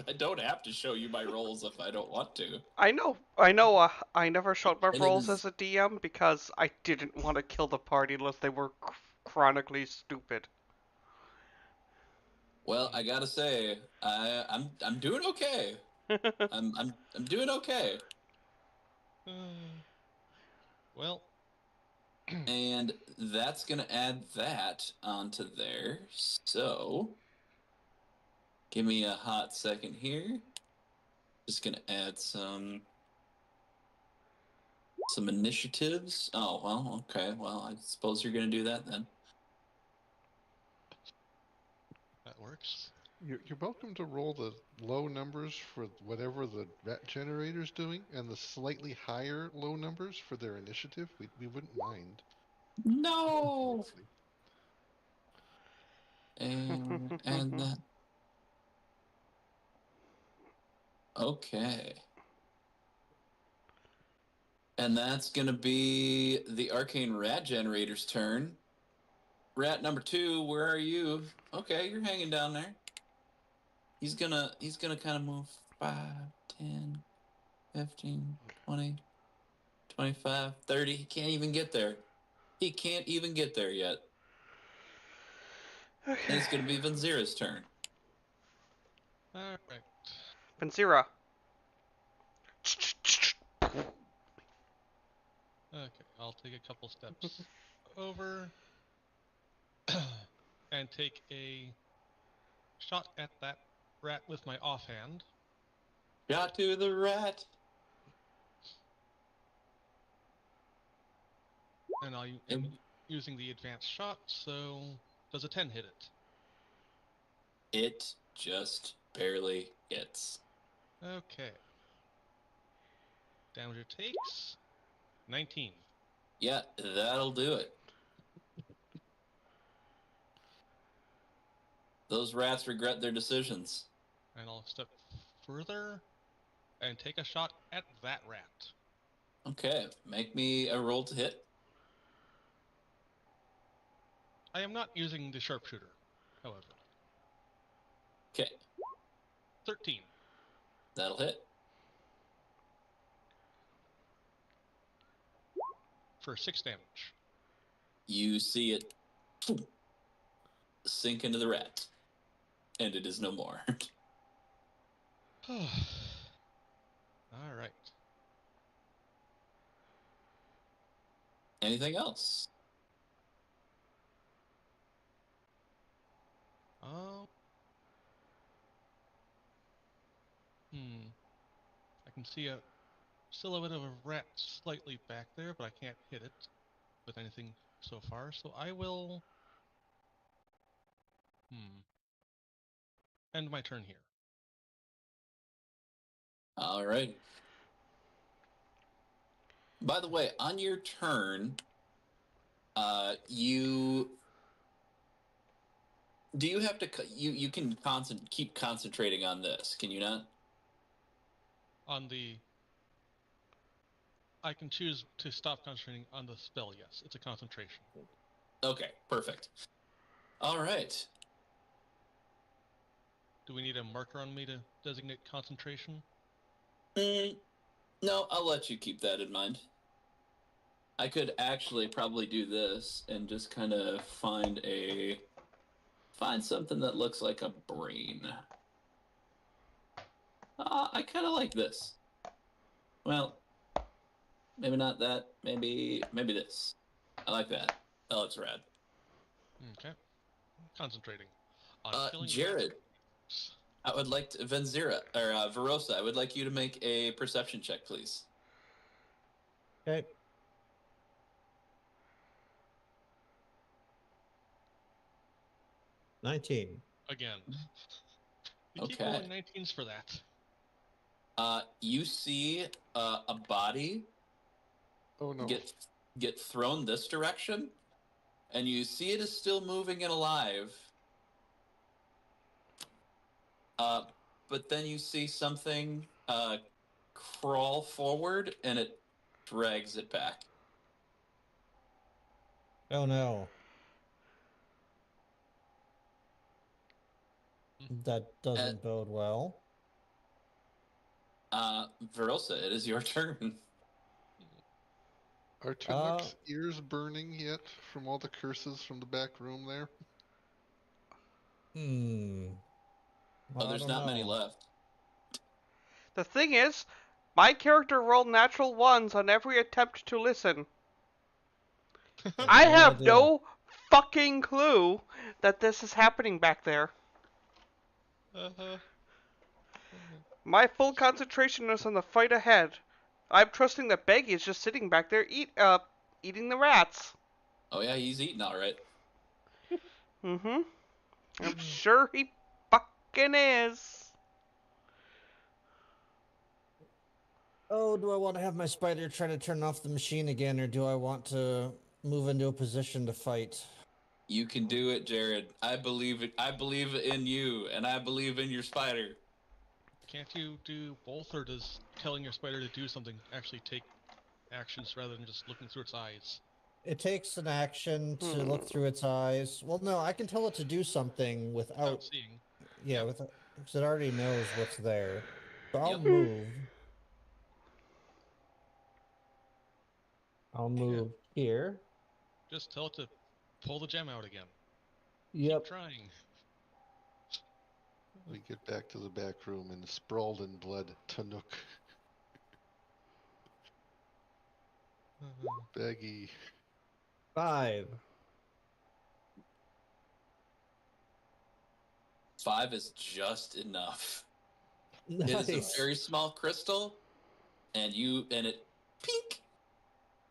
to show you my rolls if I don't want to. I know. I never showed my And it rolls was- as a DM because I didn't want to kill the party unless they were chronically stupid. Well, I gotta say, I'm doing okay. I'm doing okay. well, And that's gonna add that onto there. So, give me a hot second here. Just gonna add some initiatives. Oh well, okay. Well, I suppose you're gonna do that then. that works. You're welcome to roll the low numbers for whatever the rat generator's doing, and the slightly higher low numbers for their initiative. We wouldn't mind. No. And that. Okay. And that's gonna be the arcane rat generator's turn. Rat number 2, where are you? Okay, you're hanging down there. He's gonna kind of move 5, 10, 15, 20, 25, 30. He can't even get there. He can't even get there yet. And it's gonna be Vanzira's turn. Alright. Vanzira. Okay, I'll take a couple steps over and take a shot at that rat with my offhand. Shot to the rat. And I'm using the advanced shot, so does a 10 hit it? It just barely hits. Okay. Damage it takes 19. Yeah, that'll do it. Those rats regret their decisions. And I'll step further and take a shot at that rat. Okay, make me a roll to hit. I am not using the sharpshooter, however. Okay, 13. that'll hit. For 6 damage. You see it sink into the rat, and it is no more. Alright. Anything else? I can see a silhouette of a rat slightly back there, but I can't hit it with anything so far, so I will... end my turn here. All right. By the way, on your turn, you have to you can keep concentrating on this, can you not? On the... I can choose to stop concentrating on the spell, yes. It's a concentration. Okay, perfect. All right. Do we need a marker on me to designate concentration? No, I'll let you keep that in mind. I could actually probably do this and just kind of find something that looks like a brain. I kind of like this. Well, maybe not that. Maybe this. I like that. That looks rad. Okay. Concentrating on killing Jared, rats. I would like to Verosa. I would like you to make a perception check, please. Okay. $19. Again. You keep Okay. rolling 19s for that. You see a body Oh no. get thrown this direction, and you see it is still moving and alive. But then you see something crawl forward, and it drags it back. Oh no. That doesn't bode well. Verosa, it is your turn. Are Tanook's ears burning yet from all the curses from the back room there? Well, there's not many left. The thing is, my character rolled natural ones on every attempt to listen. I have no fucking clue that this is happening back there. My full concentration is on the fight ahead. I'm trusting that Beggy is just sitting back there eating the rats. Oh yeah, he's eating all right. Mm-hmm. I'm sure he fucking is. Oh, do I want to have my spider try to turn off the machine again, or do I want to move into a position to fight? You can do it, Jared. I believe it. I believe in you, and I believe in your spider. Can't you do both, or does telling your spider to do something actually take actions rather than just looking through its eyes? It takes an action to look through its eyes. Well, no, I can tell it to do something without seeing. Yeah, because it already knows what's there. So I'll move. I'll move here. Just tell it to pull the gem out again. Yep. Keep trying. We get back to the back room and sprawled in blood, Tanook. Beggy. 5. 5 is just enough. Nice. It is a very small crystal, and it pink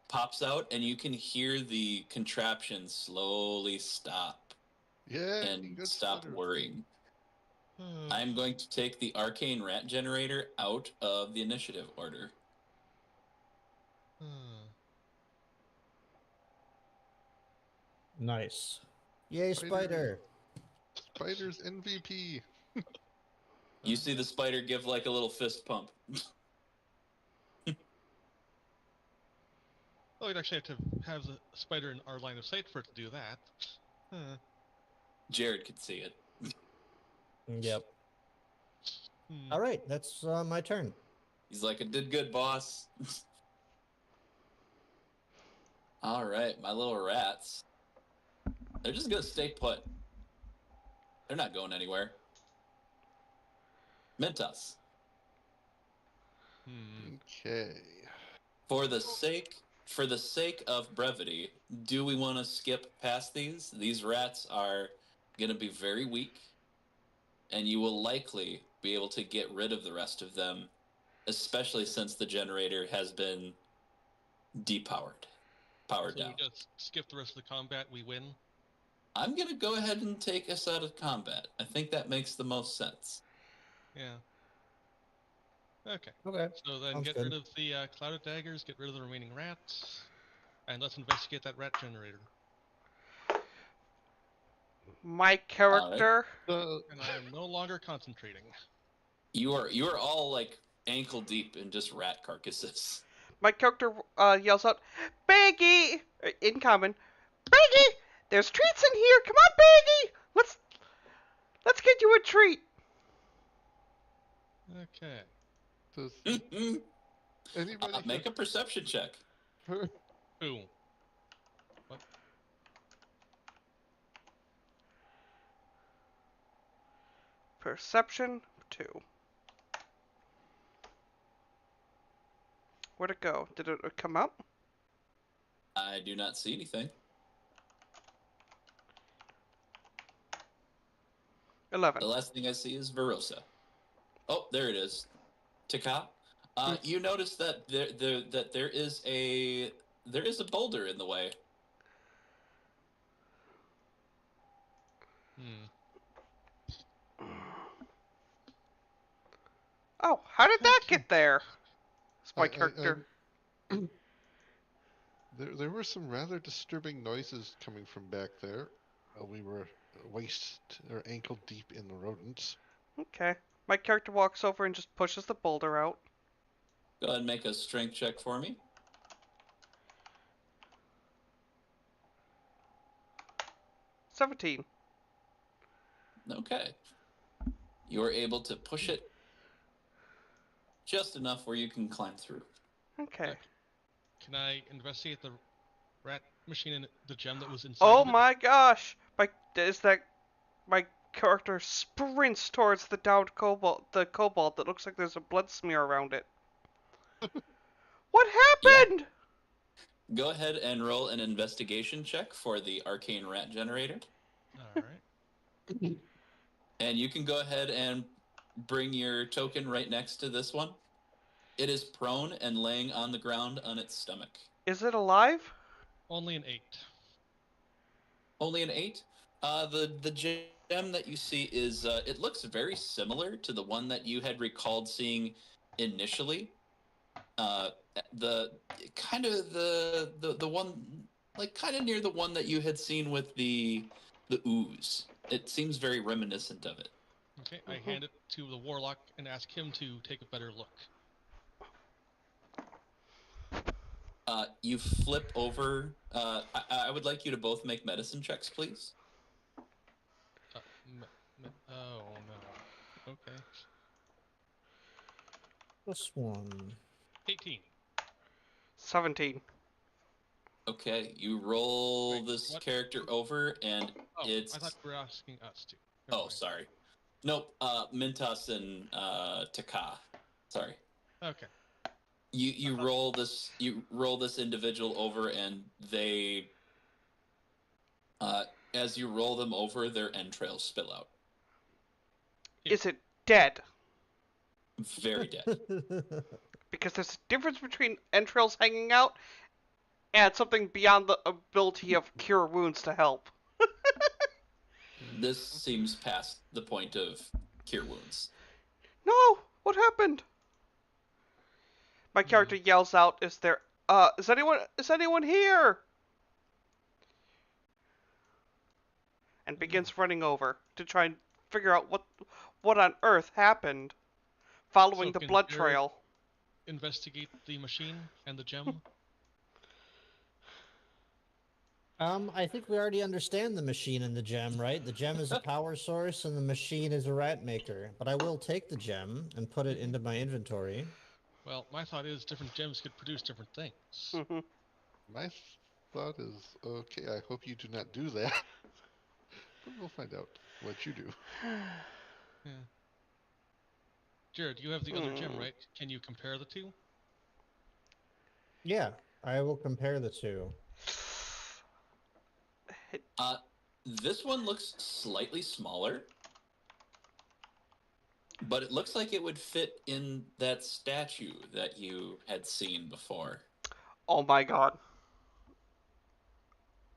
pops out, and you can hear the contraption slowly stop. Yeah. And stop whirring. I'm going to take the arcane rat generator out of the initiative order. Nice. Yay, spider. Spider's MVP. You see the spider give like a little fist pump. Oh, we'd actually have to have the spider in our line of sight for it to do that. Huh. Jared could see it. Yep. Hmm. All right, that's my turn. He's like, I did good, boss. All right, my little rats. They're just gonna stay put. They're not going anywhere. Mentos. Hmm. Okay. For the sake of brevity, do we want to skip past these? These rats are going to be very weak, and you will likely be able to get rid of the rest of them, especially since the generator has been powered So down. we just skip the rest of the combat. We win. I'm going to go ahead and take us out of combat. I think that makes the most sense. Yeah. Okay. Okay. So then Sounds get good. rid of the cloud of daggers, get rid of the remaining rats, and let's investigate that rat generator. My character. So, And I am no longer concentrating. You are all like ankle deep in just rat carcasses. My character yells out, "Baggy!" In common, "Baggy! There's treats in here. Come on, Baggy! Let's get you a treat." Okay. does Make anybody a perception check. have Boom. What? Perception 2. Where'd it go? Did it come up? I do not see anything. 11. The last thing I see is Verosa. Oh, there it is. Taka. You notice that there is a boulder in the way. Hmm. Oh, how did that Okay. get there? It's my I- character. there were some rather disturbing noises coming from back there. We were waist or ankle deep in the rodents. Okay. My character walks over and just pushes the boulder out. Go ahead and make a strength check for me. 17. Okay. You're able to push it just enough where you can climb through. Okay. Can I investigate the rat machine and the gem that was inside Oh of it? my gosh! My character sprints towards the downed cobalt that looks like there's a blood smear around it. What happened? Go ahead and roll an investigation check for the arcane rat generator. Alright. And you can go ahead and bring your token right next to this one. It is prone and laying on the ground on its stomach. Is it alive? Only an 8. Only an 8. The gem that you see is it looks very similar to the one that you had recalled seeing initially. The one like kind of near the one that you had seen with the ooze. It seems very reminiscent of it. Okay, I hand it to the warlock and ask him to take a better look. You flip over. I would like you to both make medicine checks, please. Oh no. Okay. This one. 18. 17. Okay, you roll Wait, this what? character over, and Oh, it's. I thought you were asking us to. Never Oh, mind. sorry. Nope. Mintos and Taka. Sorry. Okay. You roll this individual over, and they. As you roll them over, their entrails spill out. Is it dead? Very dead. Because there's a difference between entrails hanging out and something beyond the ability of cure wounds to help. This seems past the point of cure wounds. No! What happened? My character yells out, is anyone here? And begins running over to try and figure out what on earth happened following So the can blood Jared trail. Investigate the machine and the gem. I think we already understand the machine and the gem, right? The gem is a power source and the machine is a rat maker. But I will take the gem and put it into my inventory. Well, my thought is different gems could produce different things. Mhm. My thought is, okay, I hope you do not do that. But we'll find out what you do. Yeah. Jared, you have the other gem, right? Can you compare the two? Yeah, I will compare the two. This one looks slightly smaller, but it looks like it would fit in that statue that you had seen before. Oh my god.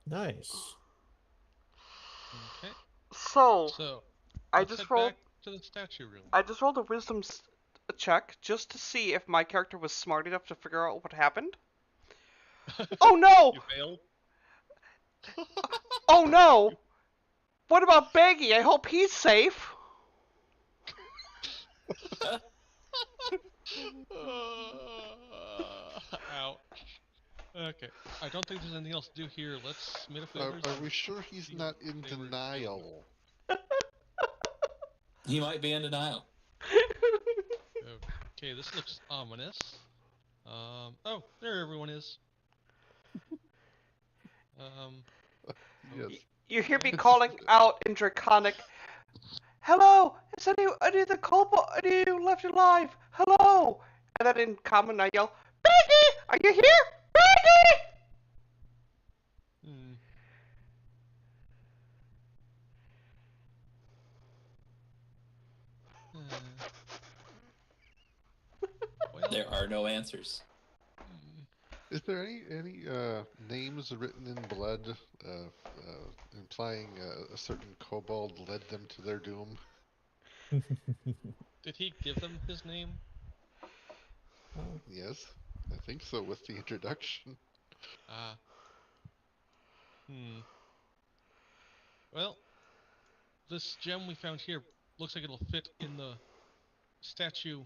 Nice. Okay. So, So I let's just head rolled. back to the statue room. I just rolled a wisdom check just to see if my character was smart enough to figure out what happened. Oh no! You failed. Oh no! What about Baggy? I hope he's safe. Ouch. Okay. I don't think there's anything else to do here. Let's meet up with Are others. we sure he's not in They were denial? He might be in denial. Okay, this looks ominous. Oh, there everyone is. Yes. You hear me calling out in Draconic. Hello, is any of the kobold any of you left alive? Hello. And then in common I yell, Baggy, are you here? Baggy! hmm. Well, There are no answers. Is there any names written in blood implying a certain kobold led them to their doom? did he give them his name? Yes, I think so with the introduction. Ah. Well, this gem we found here looks like it'll fit in the statue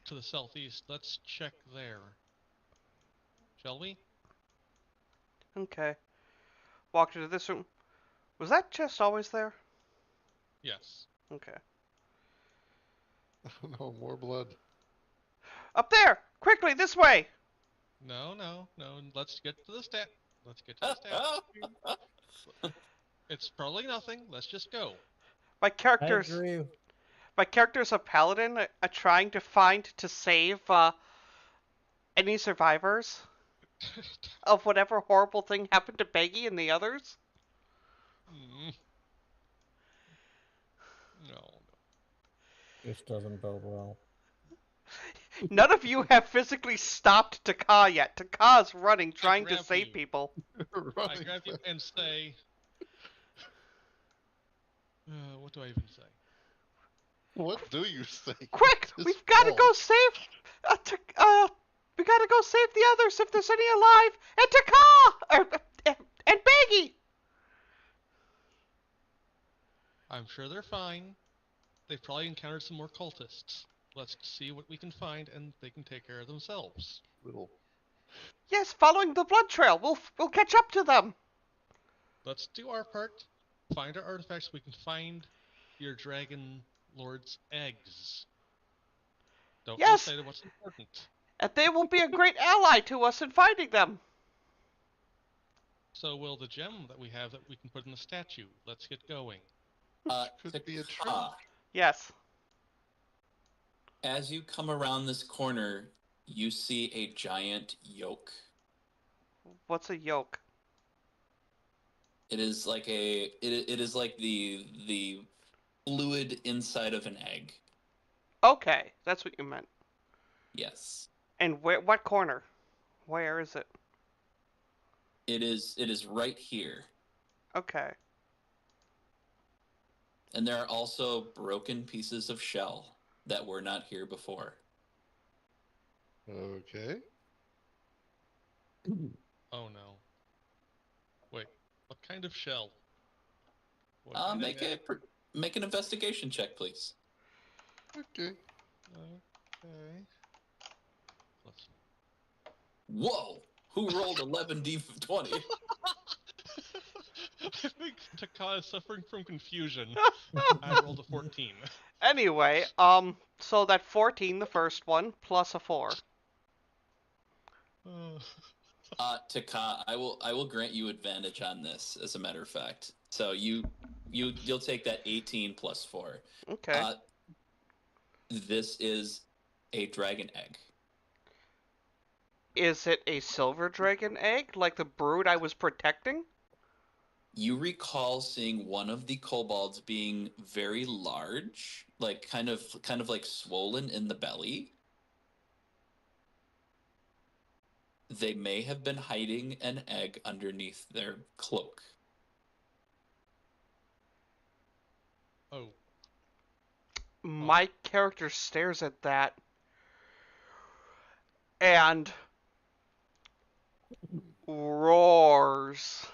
to the southeast. Let's check there. Shall we? Okay. Walked into this room. Was that chest always there? Yes. Okay. Oh no, more blood. Up there! Quickly, this way! No. Let's get to the stat. Let's get to the statue. It's probably nothing. Let's just go. My I character's agree. a paladin, trying to find to save any survivors of whatever horrible thing happened to Baggy and the others. No. This doesn't bode well. None of you have physically stopped Taka yet. Taka's running, trying to grab save you. people. I Running grab you back. and say, what do I even say? What do you say? Quick! Just We've got to fall. go save. We got to go save the others if there's any alive. And Taka and Baggy. I'm sure they're fine. They've probably encountered some more cultists. Let's see what we can find, and they can take care of themselves. Little. Yes, following the blood trail, we'll catch up to them. Let's do our part. Find our artifacts. We can find your dragon lord's eggs. Don't lose Yes. sight of what's important. And they will be a great ally to us in finding them. So will the gem that we have that we can put in the statue. Let's get going. Could be a trick. Taka, Yes. as you come around this corner, you see a giant yolk. What's a yolk? It is like it is like the fluid inside of an egg. Okay, that's what you meant. Yes. And what corner? Where is it? It is right here. Okay. And there are also broken pieces of shell that were not here before. Okay. Oh no. Wait, what kind of shell? What kind of Make egg? make an investigation check, please. Okay. Okay. Let's... Whoa! Who rolled 11d20? I think Taka is suffering from confusion. I rolled a 14. Anyway, so that 14, the first one, plus a 4. Taka, I will grant you advantage on this, as a matter of fact. So you'll take that 18 plus 4. Okay. This is a dragon egg. Is it a silver dragon egg, like the brood I was protecting? You recall seeing one of the kobolds being very large, like kind of like swollen in the belly. They may have been hiding an egg underneath their cloak. Oh, My character stares at that and roars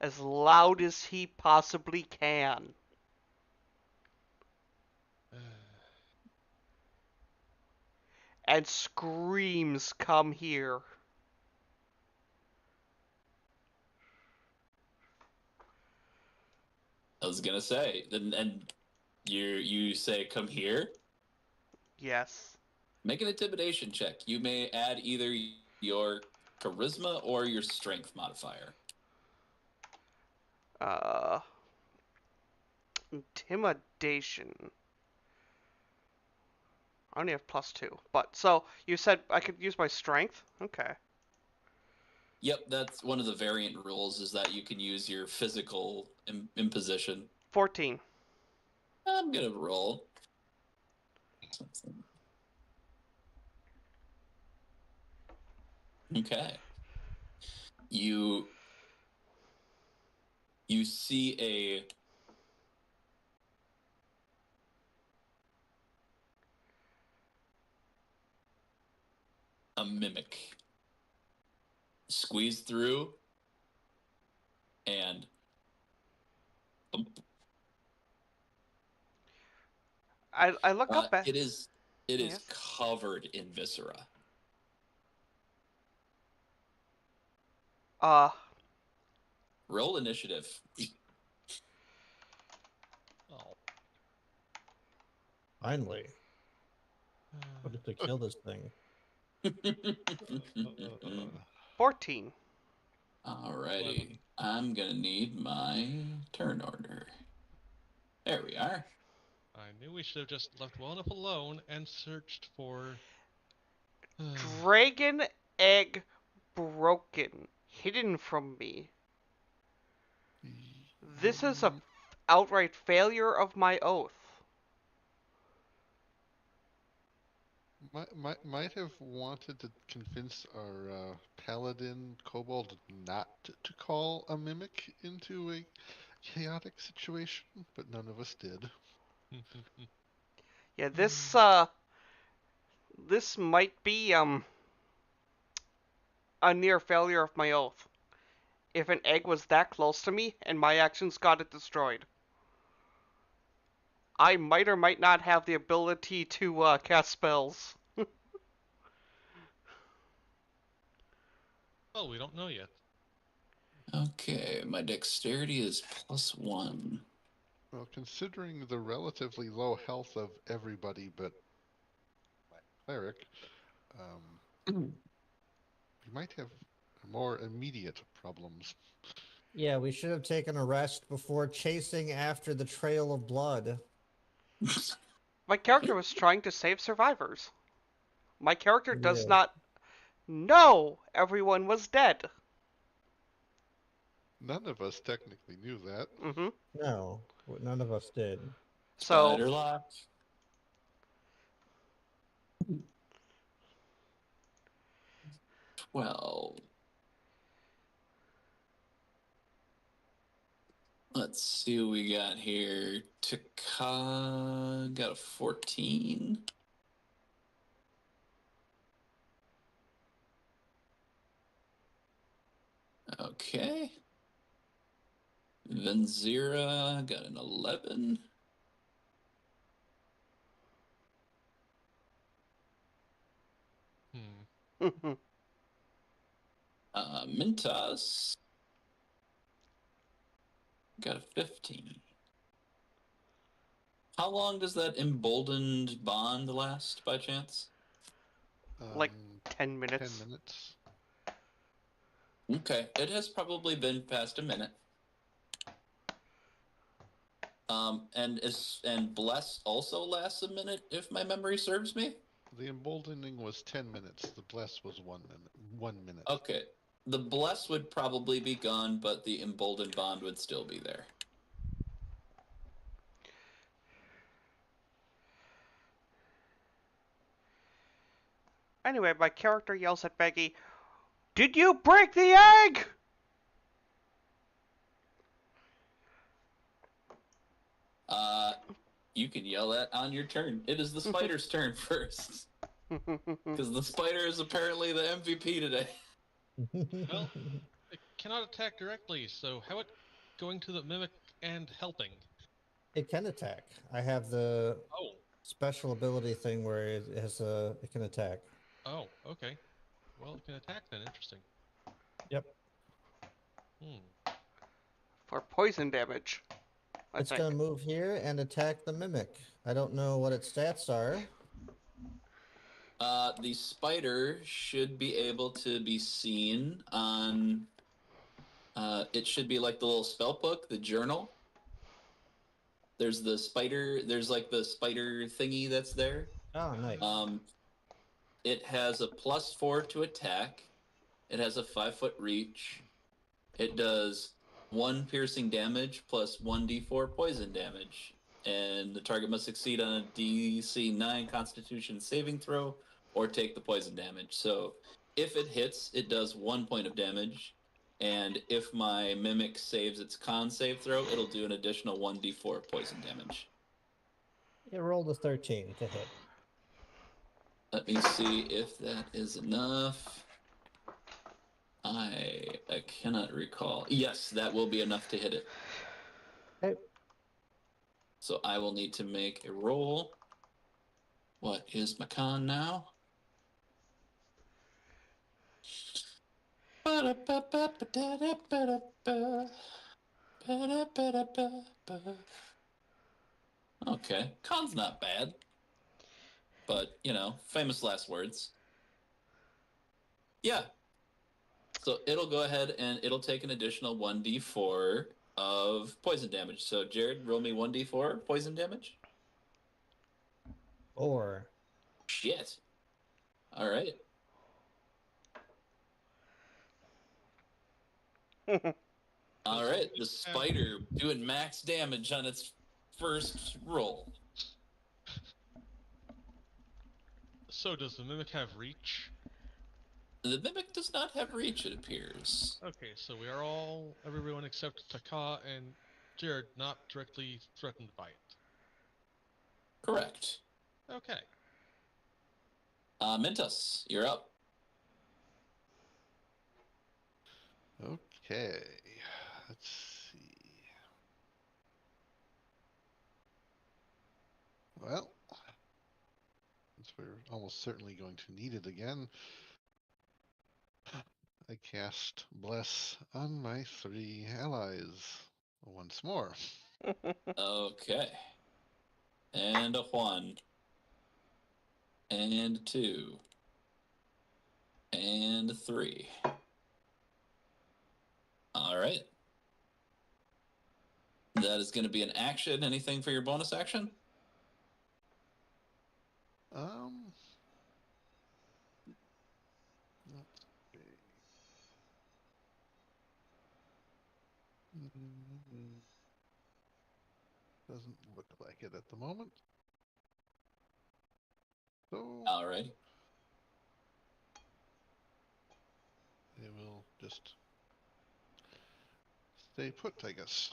as loud as he possibly can. And screams, "Come here." I was gonna say, and you say, "Come here." Yes. Make an intimidation check. You may add either your charisma or your strength modifier. Intimidation. I only have +2. But, so, you said I could use my strength? Okay. Yep, that's one of the variant rules, is that you can use your physical imposition. 14. I'm gonna roll. Okay. You see a mimic squeeze through and I look up at... it is Yes. covered in viscera. Roll initiative. oh. Finally. What if they kill this thing? 14. Alrighty. I'm gonna need my turn order. There we are. I knew we should have just left well enough alone and searched for... Dragon egg broken. Hidden from me. This is a outright failure of my oath. Might have wanted to convince our paladin kobold not to call a mimic into a chaotic situation, but none of us did. Yeah, this might be a near failure of my oath. If an egg was that close to me and my actions got it destroyed, I might or might not have the ability to cast spells. Well, we don't know yet. Okay, my dexterity is +1. Well, considering the relatively low health of everybody but my cleric, you might have more immediate problems. Yeah, we should have taken a rest before chasing after the trail of blood. My character was trying to save survivors. My character does Yeah. not know everyone was dead. None of us technically knew that. Mm-hmm. No, none of us did. So, Spider lock. Well, let's see what we got here. Taka got a 14. Okay. Venzira got an 11. Mintas Got a 15. How long does that emboldened bond last, by chance? Like Um, 10 minutes. 10 minutes. Okay, it has probably been past a minute. And bless also lasts a minute, if my memory serves me. The emboldening was 10 minutes. The bless was 1 minute. 1 minute. Okay, the bless would probably be gone, but the emboldened bond would still be there. Anyway, my character yells at Beggy, "Did you break the egg?" You can yell that on your turn. It is the spider's turn first. Because the spider is apparently the MVP today. Well, it cannot attack directly, so how about going to the mimic and helping? It can attack. I have the Oh, special ability thing where it can attack. oh, okay. Well, it can attack then. Interesting. Yep. For poison damage, I It's think. gonna move here and attack the mimic. I don't know what its stats are. The spider should be able to be seen on. It should be like the little spell book, the journal. There's the spider. There's like the spider thingy that's there. Oh, nice. It has a +4 to attack. It has a 5-foot reach. It does 1 piercing damage plus 1d4 poison damage. And the target must succeed on a DC 9 Constitution saving throw or take the poison damage. So if it hits, it does 1 point of damage. And if my mimic saves its con save throw, it'll do an additional 1d4 poison damage. It rolled a 13 to hit. Let me see if that is enough. I cannot recall. Yes, that will be enough to hit it. Okay. So I will need to make a roll. What is my con now? Okay, con's not bad. But, you know, famous last words. Yeah. So it'll go ahead and it'll take an additional 1d4 of poison damage. So, Jared, roll me 1d4 poison damage. 4. Shit. All right. All right. The spider doing max damage on its first roll. So does the mimic have reach? The mimic does not have reach, it appears. Okay, so we are everyone except Taka and Jared not directly threatened by it. Correct. Okay. Mintus, you're up. Okay. Let's see. Well, since we're almost certainly going to need it again, I cast Bless on my 3 allies once more. Okay. And a 1. And a 2. And a 3. All right. That is going to be an action. Anything for your bonus action? Let's see. Doesn't look like it at the moment. So All right. they will just stay put, I guess.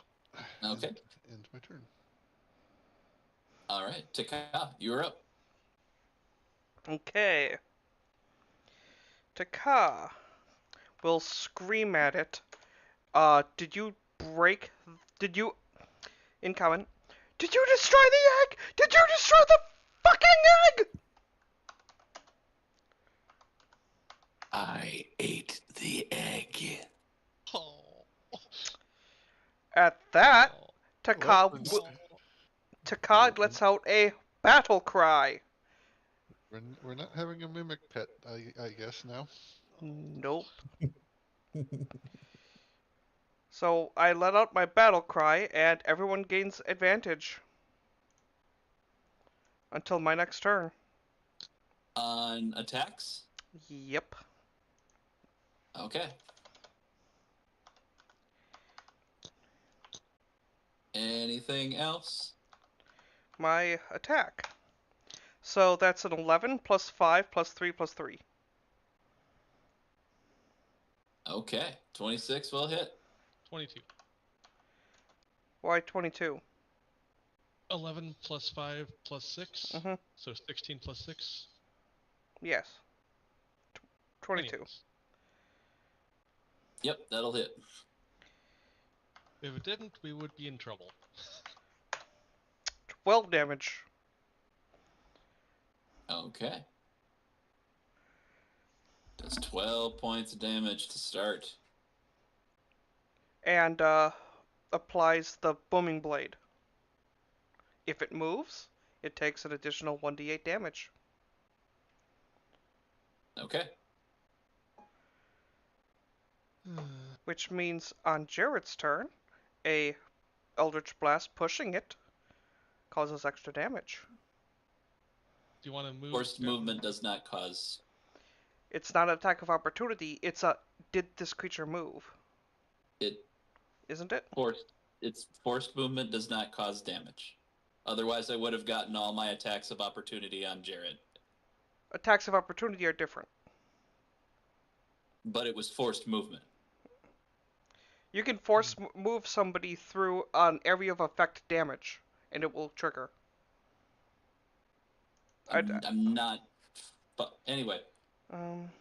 Okay. End my turn. All right. Taka, you're up. Okay. Taka will scream at it. Did you in common? Did you destroy the egg? Did you destroy the fucking egg? I ate the egg. Oh. At that, Oh, Takad, we're w- not- Takad we're- lets out a battle cry. We're not having a mimic pet, I guess now. Nope. So I let out my battle cry, and everyone gains advantage until my next turn. On attacks? Yep. Okay. Anything else? My attack. So that's an 11 plus 5 plus 3 plus 3. Okay. 26 will hit. 22. Why 22? 11 plus 5 plus 6. Mhm. So 16 plus 6. Yes. 22. Anyways, Yep, that'll hit. if it didn't, we would be in trouble. 12 damage. Okay. Does 12 points of damage to start. And applies the booming blade. If it moves, it takes an additional 1d8 damage. Okay. Which means on Jared's turn, a Eldritch Blast pushing it causes extra damage. Do you want to move? Forced down? movement does not cause. It's not an attack of opportunity, it's a did this creature move, It isn't it? Its forced movement does not cause damage. Otherwise, I would have gotten all my attacks of opportunity on Jared. Attacks of opportunity are different. But it was forced movement. You can force move somebody through an area of effect damage, and it will trigger. I'm not. But anyway, Um,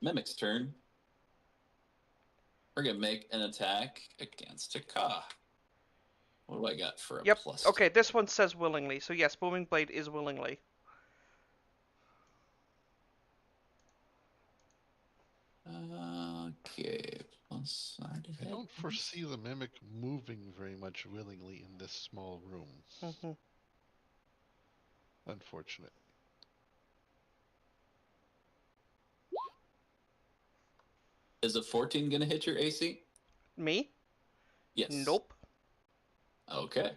Mimic's turn. We're gonna make an attack against Taka. What do I got for a yep. plus? Okay, this one says willingly, so yes, Booming Blade is willingly. Okay, plus side I effect. don't foresee the mimic moving very much willingly in this small room. Mhm. Unfortunate. Is a 14 gonna hit your AC? Me? Yes. Nope. Okay.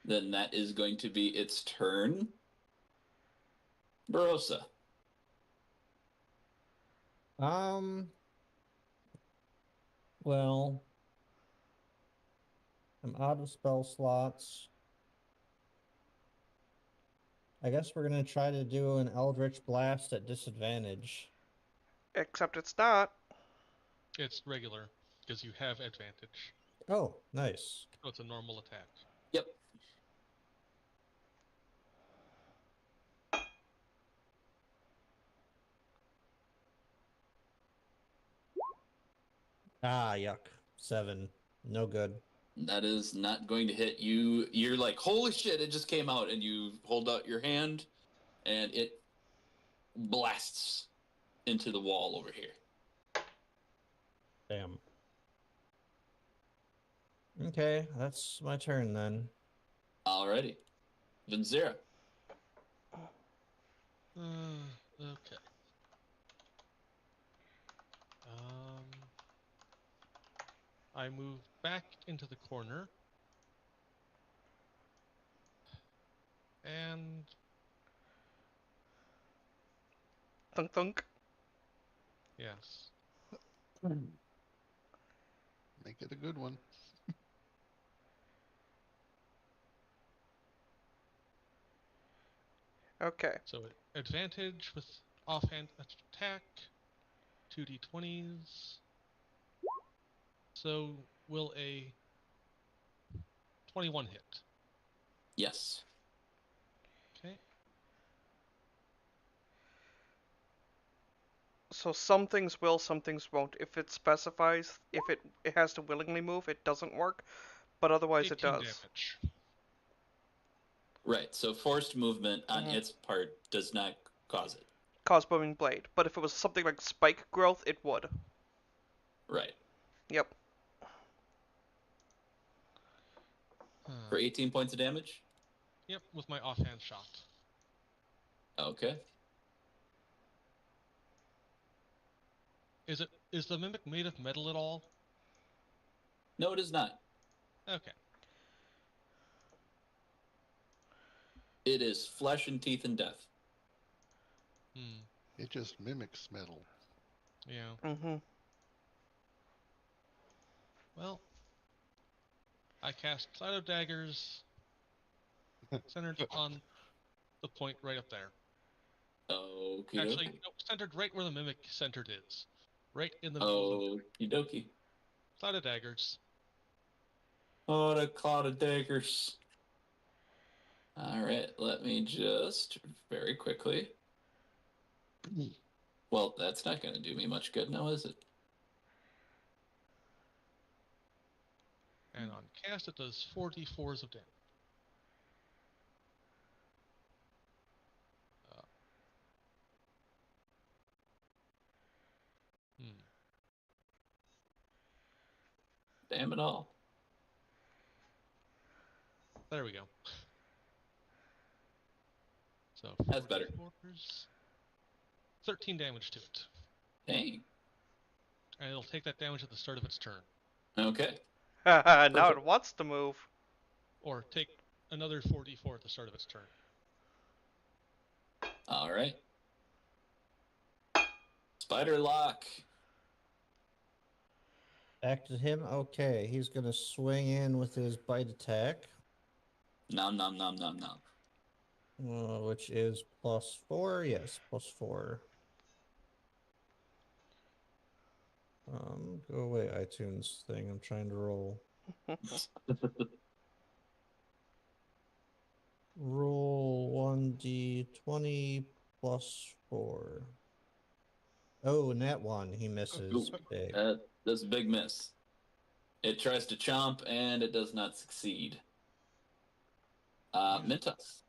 Then that is going to be its turn. Barossa. Well, I'm out of spell slots. I guess we're gonna try to do an Eldritch Blast at disadvantage. Except it's not. It's regular because you have advantage. Oh, nice. So it's a normal attack. Yep. Ah, yuck. 7. No good. That is not going to hit you. You're like, holy shit, it just came out. And you hold out your hand, and it blasts into the wall over here. Damn. Okay, that's my turn then. Alrighty. Vinzera. Okay. I move back into the corner. And Thunk thunk. yes. Make it a good one. Okay. So advantage with offhand attack. 2d20s. So will a 21 hit? Yes. Okay. So some things will, some things won't. If it specifies, if it has to willingly move, it doesn't work. But otherwise it 18 does. damage. Right, so forced movement on Mhm. its part does not cause it. Cause Booming Blade. But if it was something like spike growth, it would. Right. Yep. For 18 points of damage? Yep, with my offhand shot. Okay. Is the mimic made of metal at all? No, it is not. Okay. It is flesh and teeth and death. Hmm. It just mimics metal. Yeah. Mm-hmm. Well, I cast Side of Daggers centered on the point right up there. Okie Actually, dokie. no, centered right where the mimic centered is. Right in the middle of the mimic. Okie dokie. Side of Daggers. Oh, the cloud of daggers. Alright, let me just very quickly. Well, that's not going to do me much good now, is it? And on cast, it does 4d4s of damage. Hmm. Damn it all. There we go. So That's better. 4d4s, 13 damage to it. Dang. And it'll take that damage at the start of its turn. Okay. Now it Perfect. wants to move. Or take another 4d4 at the start of its turn. Alright. Spider lock. Back to him. Okay, he's gonna swing in with his bite attack, Nom nom nom nom nom. which is +4. Yes, +4. Go away, iTunes thing. I'm trying to roll. Roll 1d20 +4. Oh, nat 1. He misses. Ooh. Big. That's a big miss. It tries to chomp and it does not succeed. Mintos.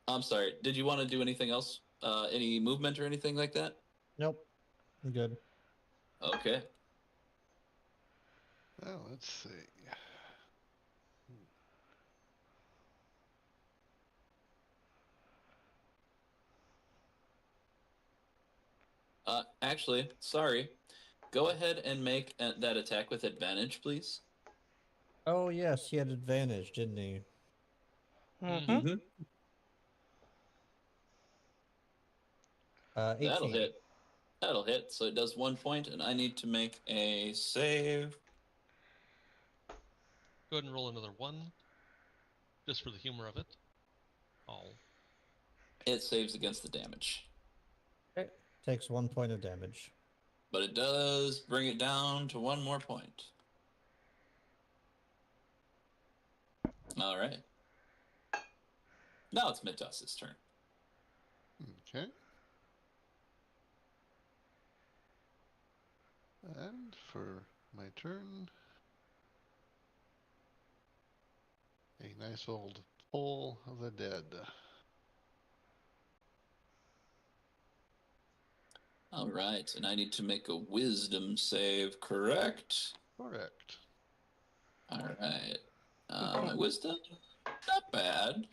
I'm sorry. Did you want to do anything else? Any movement or anything like that? Nope. I'm good. Okay. Well, let's see. Actually, sorry. Go ahead and make that attack with advantage, please. Oh, yes, he had advantage, didn't he? Mm-hmm. Mm-hmm. 18. That'll hit. That'll hit. So it does 1 point, and I need to make a save. Go ahead and roll another 1. Just for the humor of it. Oh. It saves against the damage. Okay. Takes 1 point of damage. But it does bring it down to 1 more point. All right. Now it's Mintos' turn. Okay. And for my turn, a nice old Toll of the Dead. All right, and I need to make a wisdom save, correct? Correct. All right. My wisdom, not bad.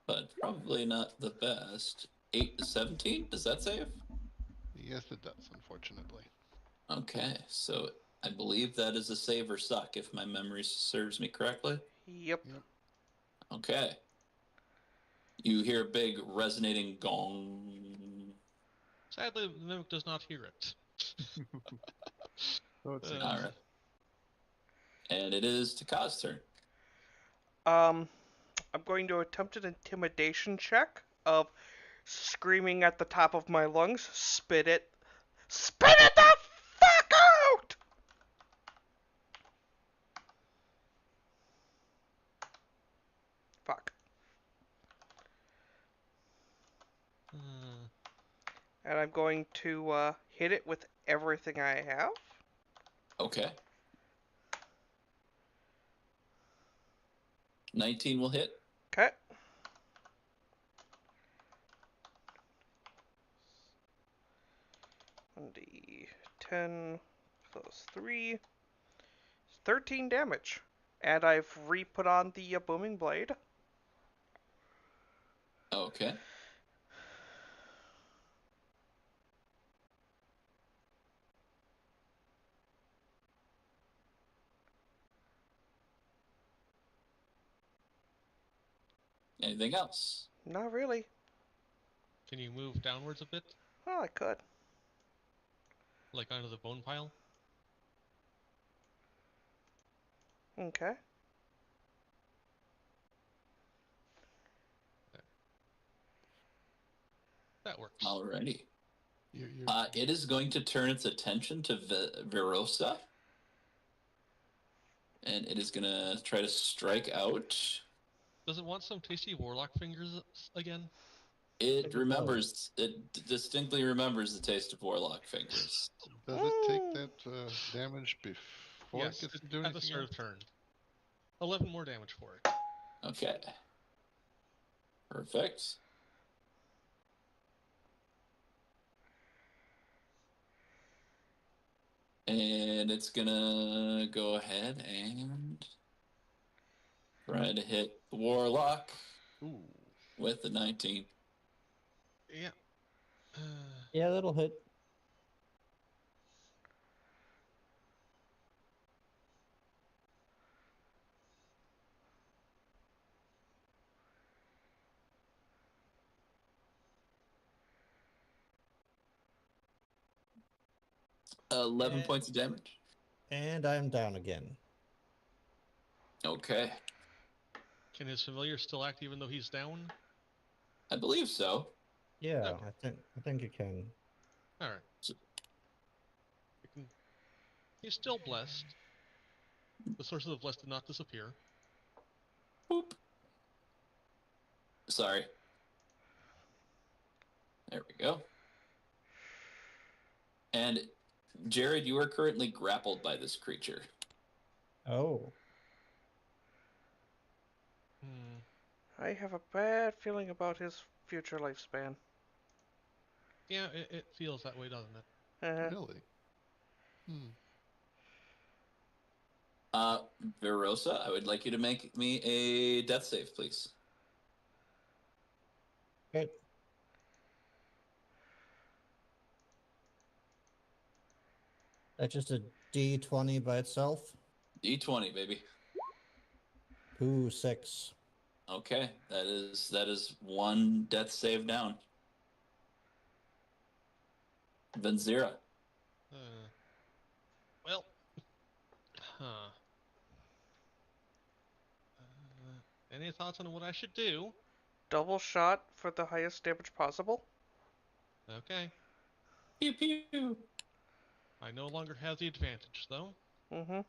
But probably not the best. 8 to 17, does that save? Yes, it does, unfortunately. Okay, so I believe that is a save or suck, if my memory serves me correctly. Yep. Okay. You hear a big resonating gong. Sadly, the mimic does not hear it. Oh, it's Uh, All right. And it is Taka's turn. I'm going to attempt an intimidation check of screaming at the top of my lungs, spit it the fuck out! Fuck. And I'm going to hit it with everything I have. Okay. 19 will hit. Okay. 1d10 plus 3. 13 damage. And I've re-put on the booming blade. Okay. Anything else? Not really. Can you move downwards a bit, Oh, I could. like onto the bone pile? Okay. That works. Alrighty. You're, It is going to turn its attention to Virosa. And it is going to try to strike out. Does it want some tasty warlock fingers again? It It remembers, it distinctly remembers the taste of warlock fingers. does it take that damage before Yes, it gets to at do the anything start else? of turn. 11 more damage for it. Okay. Perfect. And it's gonna go ahead and try to hit the warlock Ooh. with the 19. Yeah. Yeah, that'll hit. Eleven points of damage. And I'm down again. Okay. Can his familiar still act even though he's down? I believe so. Yeah, Okay. I think you can. Alright. So- He's still blessed. The source of the blessed did not disappear. Boop. Sorry. There we go. And Jared, you are currently grappled by this creature. Oh. Hmm. I have a bad feeling about his future lifespan. Yeah, it feels that way, doesn't it? Really? Hmm. Virosa, I would like you to make me a death save, please. Okay. That's just a D20 by itself. D20, baby. Ooh, 6. Okay, that is one death save down. Venzira. Well. Huh. Any thoughts on what I should do? Double shot for the highest damage possible. Okay. Pew pew. I no longer have the advantage, though. Mm-hmm.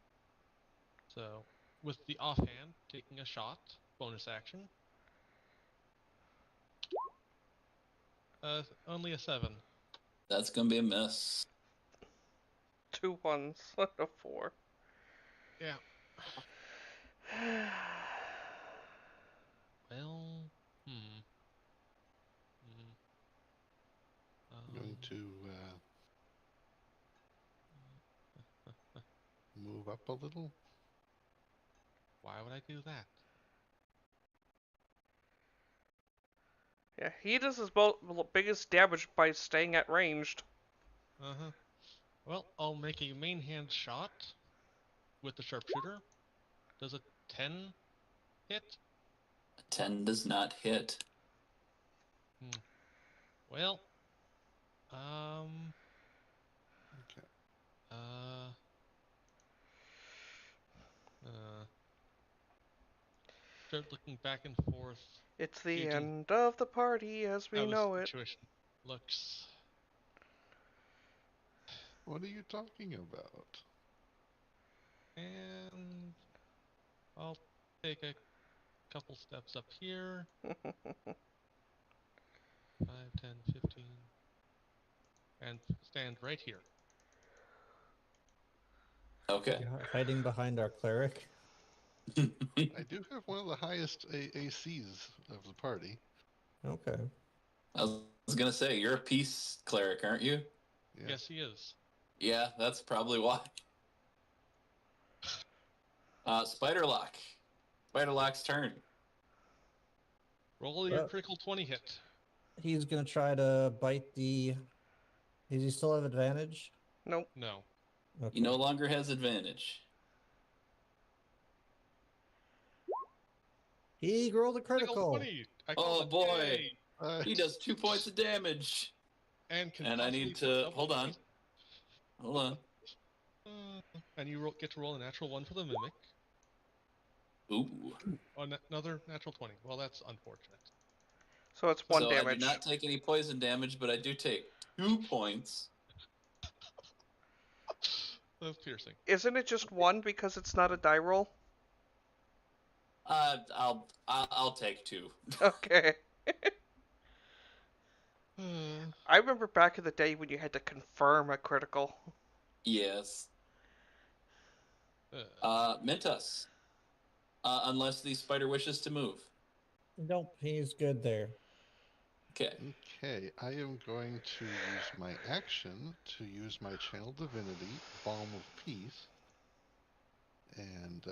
So, with the offhand, taking a shot, bonus action. Only a 7. That's gonna be a miss. 2 1s and a 4. Yeah. Well, hmm. Going to move up a little. Why would I do that? Yeah, he does his biggest damage by staying at ranged. Uh-huh. Well, I'll make a main hand shot with the sharpshooter. Does a 10 hit? 10 does not hit. Well, Okay. Start looking back and forth. It's the Gauging end of the party as we how know the it. situation looks. What are you talking about? And I'll take a couple steps up here. 5, 10, 15. And stand right here. Okay. You're hiding behind our cleric. I do have one of the highest ACs of the party. Okay. I was gonna say, you're a peace cleric, aren't you? Yeah. Yes, he is. Yeah, that's probably why. Spiderlock. Spiderlock's turn. Roll your Well- critical 20 hit. He's gonna try to bite the. Does he still have advantage? Nope. No. Okay. He no longer has advantage. He rolled a Critical critical. 20. I Oh, called it. boy. Yay! He does 2 points of damage. And can And I possibly need put to... double Hold on. damage. Hold on. And you get to roll a natural 1 for the mimic. Ooh. Another natural 20. Well, that's unfortunate. So it's 1 so damage. I do not take any poison damage, but I do take 2 points. That's piercing. Isn't it just 1 because it's not a die roll? I'll take 2. Okay. Uh, I remember back in the day when you had to confirm a critical. Yes. uh, Mintus. Unless the spider wishes to move. Nope, he's good there. Okay. Okay, I am going to use my action to use my Channel Divinity, Balm of Peace. And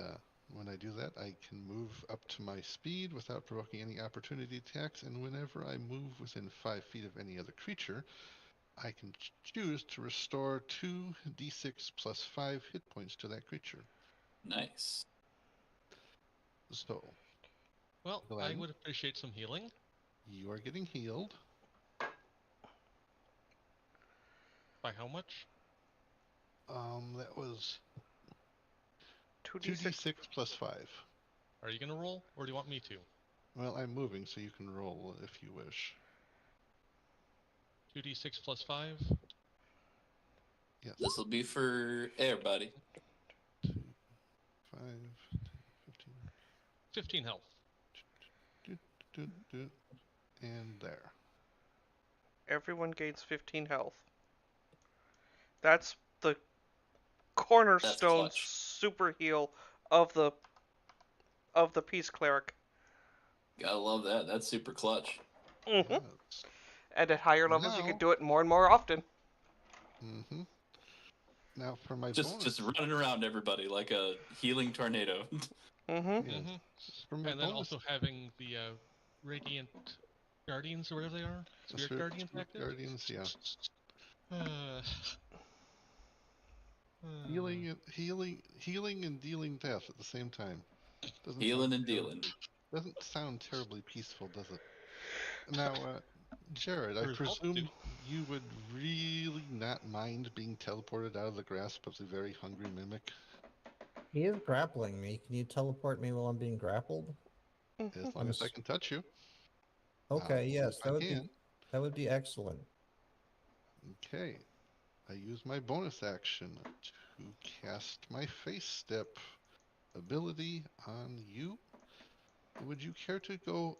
when I do that, I can move up to my speed without provoking any opportunity attacks. And whenever I move within 5 feet of any other creature, I can choose to restore 2d6 plus 5 hit points to that creature. Nice. So, well, I Glenn? would appreciate some healing. you are getting healed. By how much? That was 2d6. 2d6 plus 5. Are you going to roll, or do you want me to? Well, I'm moving, so you can roll if you wish. 2d6 plus 5? Yes. This will be for everybody. 2, 5, 15. 15 health. And there. Everyone gains 15 health. That's the cornerstone clutch. super heal of the Peace Cleric. Gotta love that. That's super clutch. Mm-hmm. Yes. And at higher levels, you Now- can do it more and more often. Mm-hmm. Now for my Just bonus. running around everybody like a healing tornado. Mm-hmm. Yes. Hmm. For my And then bonus, also having the Radiant Guardians, or whatever they are. the Spirit Guardians Spirit active? Guardians, yeah. Uh, Healing and dealing death at the same time. Doesn't Healing sound and terribly- dealing. Doesn't sound terribly peaceful, does it? Now, Jared, I The results presume do. you would really not mind being teleported out of the grasp of the very hungry mimic, He is grappling me. Can you teleport me while I'm being grappled? as long as I can touch you. Okay, yes, if that I would be can. that would be excellent. Okay. I use my bonus action to cast my face step ability on you. Would you care to go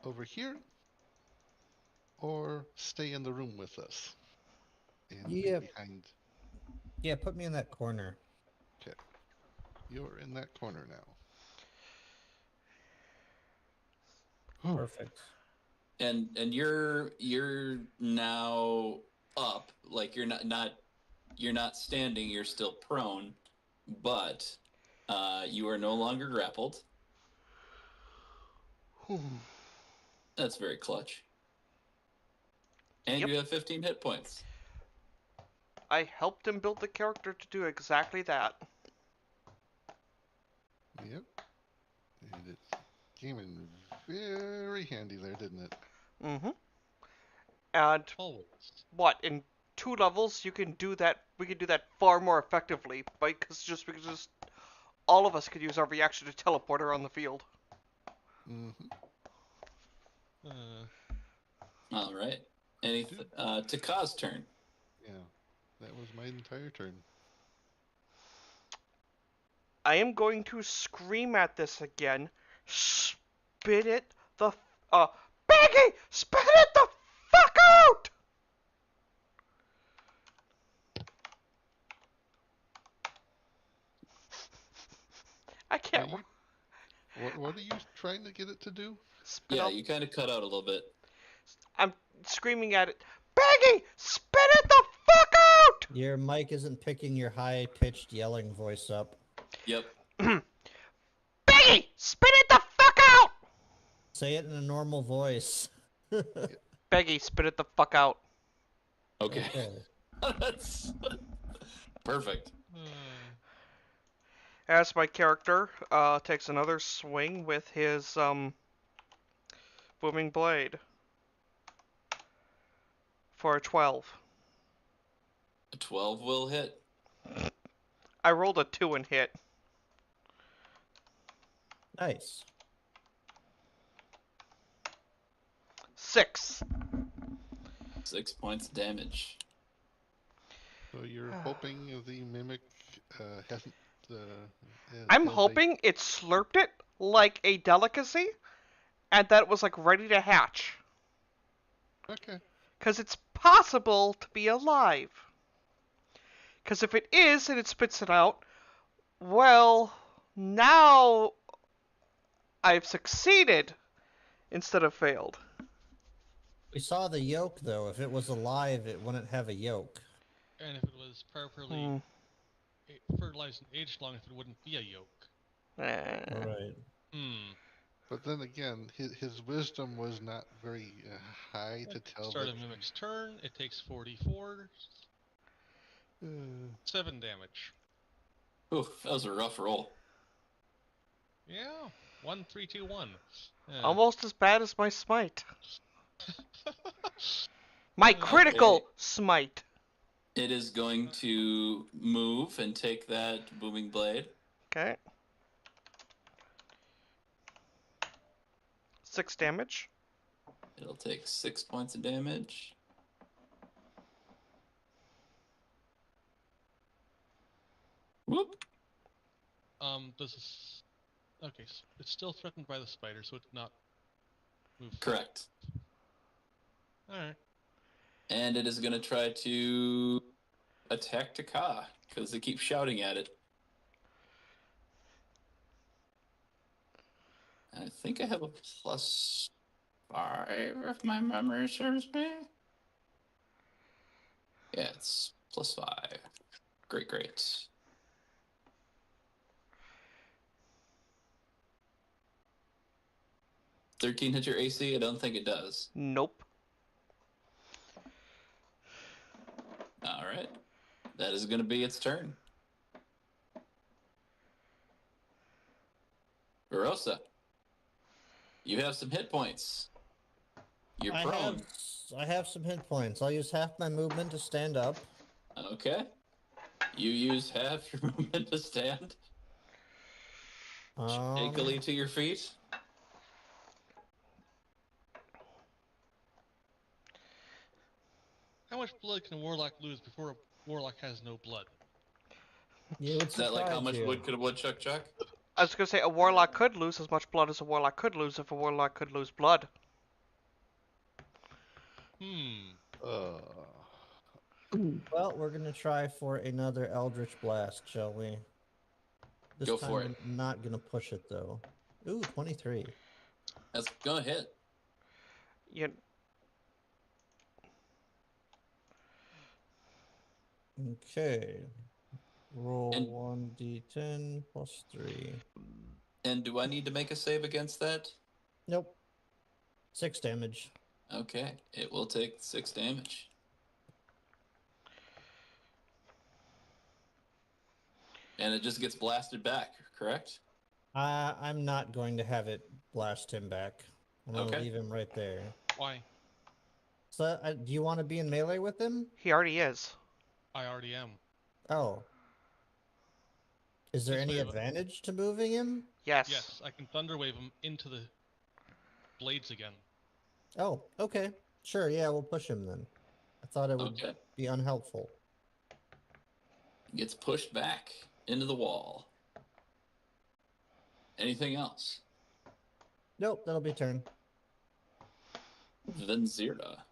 over here or stay in the room with us? And be Yeah. behind. Yeah, put me in that corner. You're in that corner now. Perfect. And you're now up. Like you're not standing, you're still prone, but you are no longer grappled. That's very clutch. And Yep. you have 15 hit points. I helped him build the character to do exactly that. Yep. And it came in very handy there, didn't it? Mm-hmm. And always. what, in 2 levels you can do that, we can do that far more effectively, because all of us could use our reaction to teleport around the field. Mm-hmm. All right. Taka's turn. Yeah. That was my entire turn. I am going to scream at this again. Spit it the Baggy! Spit it the fuck out! I can't. Are what are you trying to get it to do? Spit Yeah, out. you kind of cut out a little bit. I'm screaming at it. Baggy! Spit Your mic isn't picking your high-pitched yelling voice up. Yep. Peggy, spit it the fuck out! Say it in a normal voice. Peggy, spit it the fuck out. Okay. Okay. That's perfect. As my character takes another swing with his booming blade for a 12. A 12 will hit. I rolled a 2 and hit. Nice. 6. 6 points of damage. So you're hoping the mimic hasn't. I'm has a- hoping it slurped it like a delicacy, and that it was like ready to hatch. Okay. Because it's possible to be alive. Because if it is and it spits it out, well, now I've succeeded instead of failed. We saw the yolk, though. If it was alive, it wouldn't have a yolk. And if it was properly fertilized and aged long, it wouldn't be a yolk. Right. But then again, his wisdom was not very high to tell. Start that of Mimic's turn. It takes 44. 7 damage. Ooh, that was a rough roll. Yeah. 1, 3, 2, 1. Almost as bad as my smite. My critical Okay. smite. It is going to move and take that booming blade. Okay. 6 damage. It'll take 6 points of damage. Whoop. Does this... Okay, so it's still threatened by the spider, so it did not move. Correct. Alright. And it is going to try to attack Taka, because they keep shouting at it. I think I have a +5 if my memory serves me. Yeah, it's +5. Great, great. $13 hit your AC? I don't think it does. Nope. Alright. That is going to be its turn. Barossa, you have some hit points. You're prone. I have some hit points. I'll use half my movement to stand up. Okay. You use half your movement to stand. Shakily to your feet. How much blood can a warlock lose before a warlock has no blood? You would Is that like how surprise much you. wood could a woodchuck chuck? I was gonna say a warlock could lose as much blood as a warlock could lose if a warlock could lose blood. Well, we're gonna try for another Eldritch Blast, shall we? This Go time for it. I'm not gonna push it though. Ooh, 23. That's gonna hit. You, Okay. Roll And- 1d10 plus 3. And do I need to make a save against that? Nope. 6 damage. Okay, it will take 6 damage. And it just gets blasted back, correct? I'm not going to have it blast him back. I'm gonna Okay. leave him right there. Why? So, do you want to be in melee with him? he already is. I already am. Oh. Is there Just any move it. advantage to moving him? Yes. Yes, I can thunder wave him into the blades again. Oh, okay. Sure, yeah, we'll push him then. I thought it would Okay. be unhelpful. Gets pushed back into the wall. Anything else? Nope, that'll be turn. Then Zirda.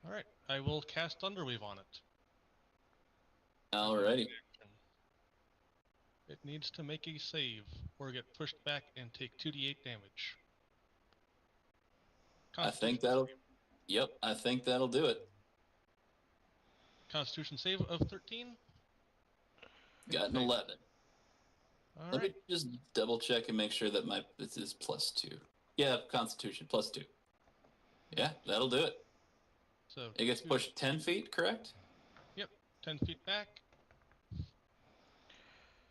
Alright, I will cast Thunderwave on it. Alrighty. It needs to make a save or get pushed back and take 2d8 damage. I think Constitution that'll. save. Yep, I think that'll do it. Constitution save of 13. Got an Okay. 11. All Let right. me just double check and make sure that this is +2. Yeah, Constitution +2. Yeah, that'll do it. So It gets 2 pushed 10 feet, correct? 10 feet back.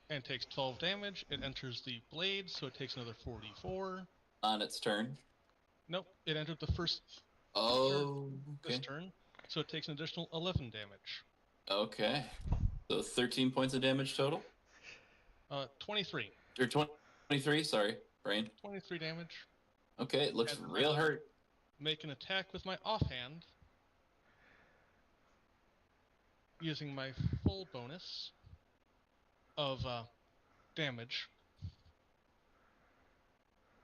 And takes 12 damage. It enters the blade, so it takes another 44. On its turn. Nope, it entered the first Oh, this okay. turn, so it takes an additional 11 damage. Okay. So 13 points of damage total? 23. Or 23, sorry, brain. 23 damage. Okay, it looks And real hurt. Make an attack with my offhand. Using my full bonus of damage.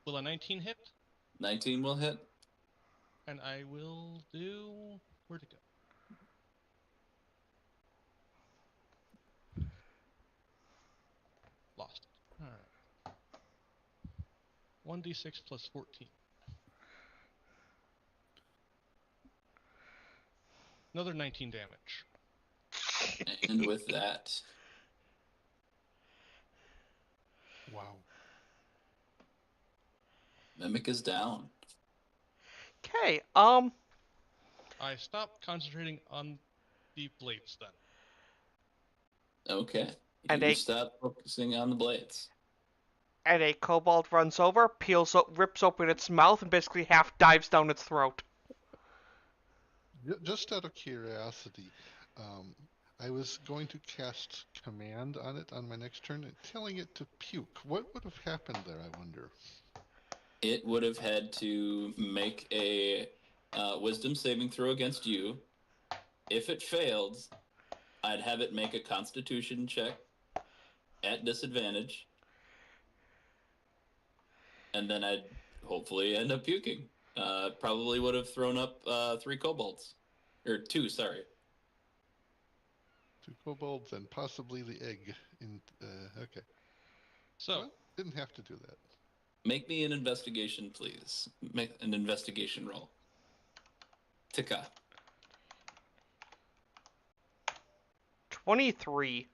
Will a 19 hit? 19 will hit. And I will do... Where'd it go? Lost it. Alright. 1d6 plus 14. Another 19 damage. And with that, Wow. Mimic is down. Okay, I stopped concentrating on the blades then. Okay. And You a- stop focusing on the blades. and a kobold runs over, rips open its mouth, and basically half dives down its throat. Just out of curiosity, I was going to cast command on it on my next turn, telling it to puke. What would have happened there, I wonder? It would have had to make a wisdom saving throw against you. If it failed, I'd have it make a constitution check at disadvantage. And then I'd hopefully end up puking. Probably would have thrown up 3 kobolds. Or 2, sorry. 2 kobolds and possibly the egg. Okay. So, Well, didn't have to do that. Make me an investigation, please. Make an investigation roll. Tika. 23.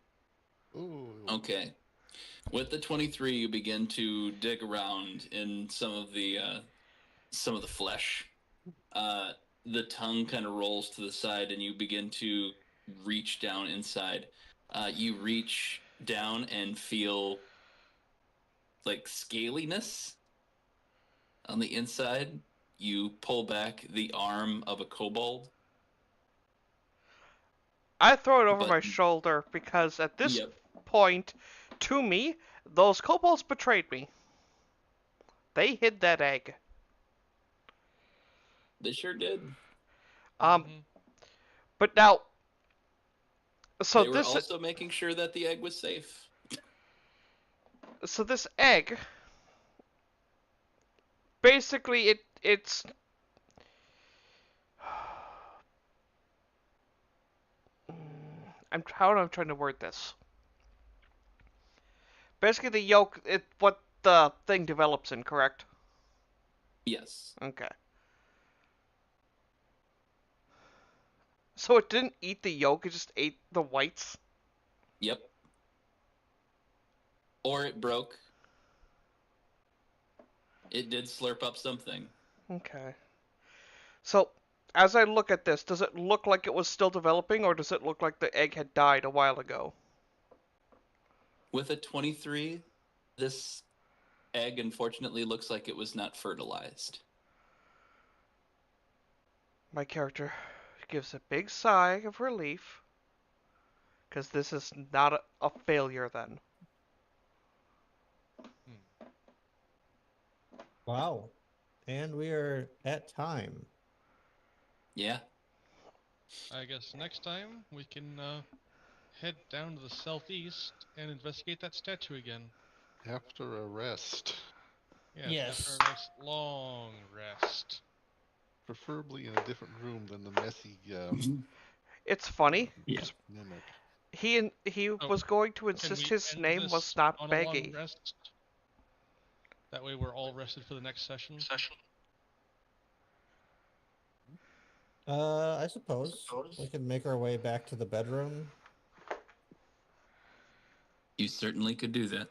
Ooh. Okay. With the 23, you begin to dig around in some of the flesh. The tongue kind of rolls to the side, and you begin to reach down inside. You reach down and feel like scaliness on the inside. You pull back the arm of a kobold. I throw it over But- my shoulder because at this Yep. point, to me, those kobolds betrayed me. They hid that egg. They sure did. mhm. But now, so They were this also making sure that the egg was safe. so this egg, basically it's I'm trying to word this. Basically, the yolk, what the thing develops in, correct? Yes. Okay. So it didn't eat the yolk; it just ate the whites. Yep. Or it broke. It did slurp up something. Okay. So, as I look at this, does it look like it was still developing, or does it look like the egg had died a while ago? With a 23, this egg unfortunately looks like it was not fertilized. My character gives a big sigh of relief, because this is not a failure then. Wow. And we are at time. Yeah. I guess next time we can head down to the southeast and investigate that statue again. After a rest. Yes. Yes. After a nice long rest. Preferably in a different room than the messy It's funny. Yeah. mimic. He Oh, was going to Can insist we his end name this was not on a long Beggy. rest? That way we're all rested for the next session. I suppose we can make our way back to the bedroom. You certainly could do that.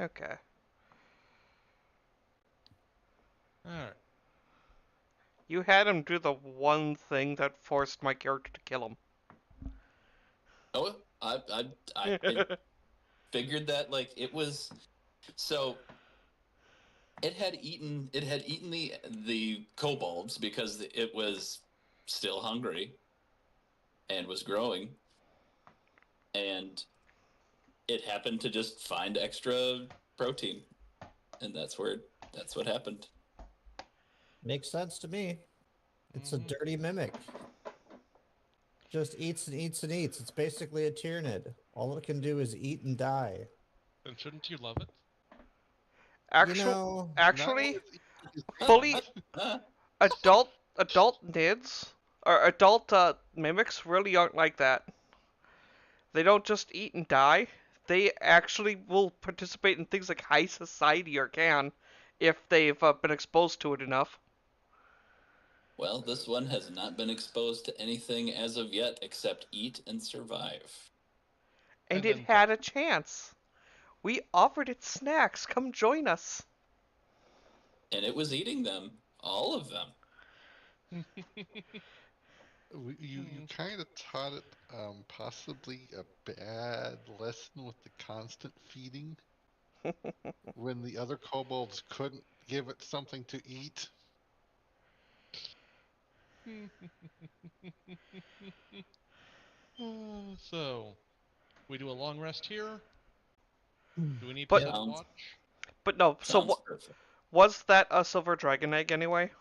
Okay. Alright. You had him do the one thing that forced my character to kill him. Oh, I figured that like it was so it had eaten the kobolds because it was still hungry and was growing, and it happened to just find extra protein, and that's what happened. Makes sense to me. It's a dirty mimic. Just eats and eats and eats. It's basically a Tyrannid. All it can do is eat and die. Then shouldn't you love it? Actually, Not fully adult nids or adult mimics really aren't like that. They don't just eat and die. They actually will participate in things like high society or can if they've been exposed to it enough. Well, this one has not been exposed to anything as of yet except eat and survive. And And it then had a chance. We offered it snacks. Come join us. And it was eating them, all of them. You kind of taught it possibly a bad lesson with the constant feeding when the other kobolds couldn't give it something to eat. So, we do a long rest here? Do we need But- to set a Sounds- watch? But no, so Sounds what perfect. was that a silver dragon egg anyway?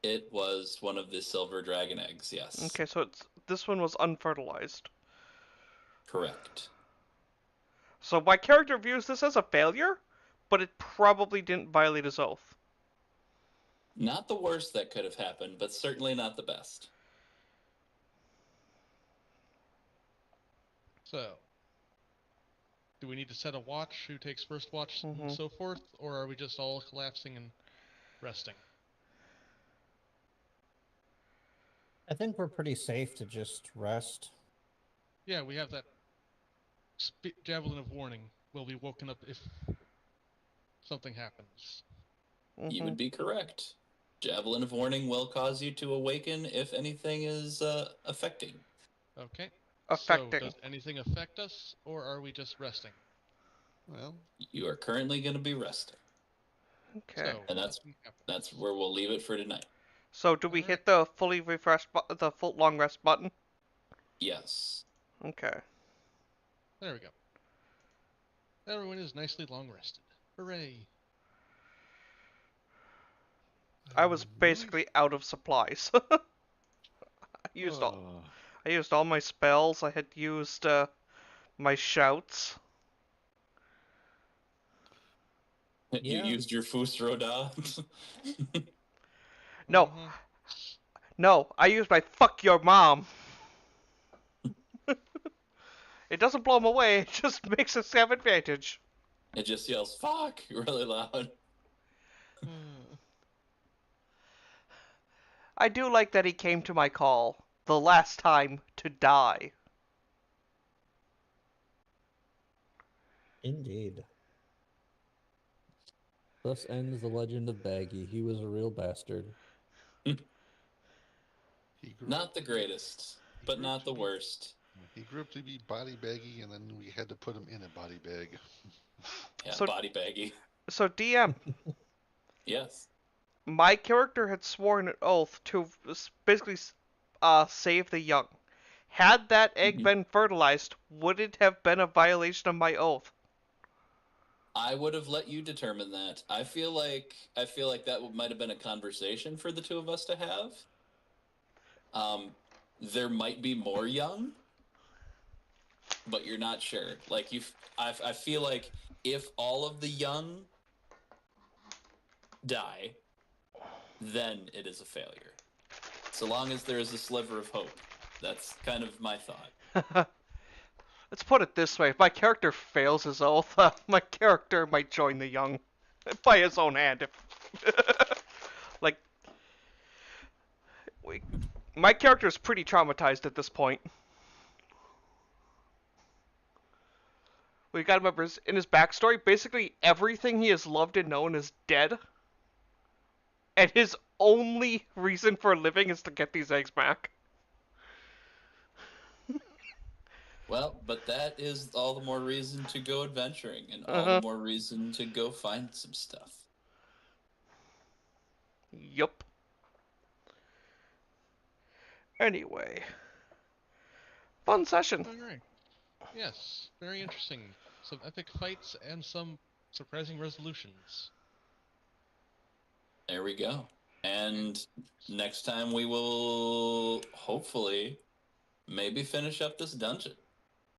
It was one of the silver dragon eggs, yes. Okay, so this one was unfertilized. Correct. So my character views this as a failure, but it probably didn't violate his oath. Not the worst that could have happened, but certainly not the best. So, do we need to set a watch? Who takes first watch Mhm. and so forth? Or are we just all collapsing and resting? I think we're pretty safe to just rest. Yeah, we have that javelin of warning. We'll be woken up if something happens. You Mhm. would be correct. Javelin of Warning will cause you to awaken if anything is affecting. Okay. Affecting. So, does anything affect us, or are we just resting? Well, You are currently going to be resting. Okay. So, And that's- nothing happens. That's where we'll leave it for tonight. So do we Alright. hit the fully refresh the full long rest button? Yes. Okay. There we go. Everyone is nicely long rested. Hooray! I was basically out of supplies. I used all my spells. I had used my shouts. Yeah. You used your Fusroda. No, Mhm. no, I used my fuck your mom. It doesn't blow them away. It just makes us have advantage. It just yells "fuck" really loud. I do like that he came to my call the last time to die. Indeed. Thus ends the legend of Baggy. He was a real bastard. he grew Not the greatest, but grew not up the to be- worst. He grew up to be body baggy, and then we had to put him in a body bag. Yeah, So- body baggy. So DM, Yes. my character had sworn an oath to basically save the young. Had that egg Mhm. been fertilized, would it have been a violation of my oath? I would have let you determine that. I feel like that might have been a conversation for the two of us to have. There might be more young, but you're not sure. Like I feel like if all of the young die, then it is a failure. So long as there is a sliver of hope. That's kind of my thought. Let's put it this way: if my character fails his oath, my character might join the young by his own hand. Like, my character is pretty traumatized at this point. We got to remember, in his backstory, basically everything he has loved and known is dead. And his only reason for living is to get these eggs back. Well, but that is all the more reason to go adventuring, and all the more reason to go find some stuff. Yup. Anyway. Fun session. Alright. Yes, very interesting. Some epic fights and some surprising resolutions. There we go. And next time we will hopefully maybe finish up this dungeon.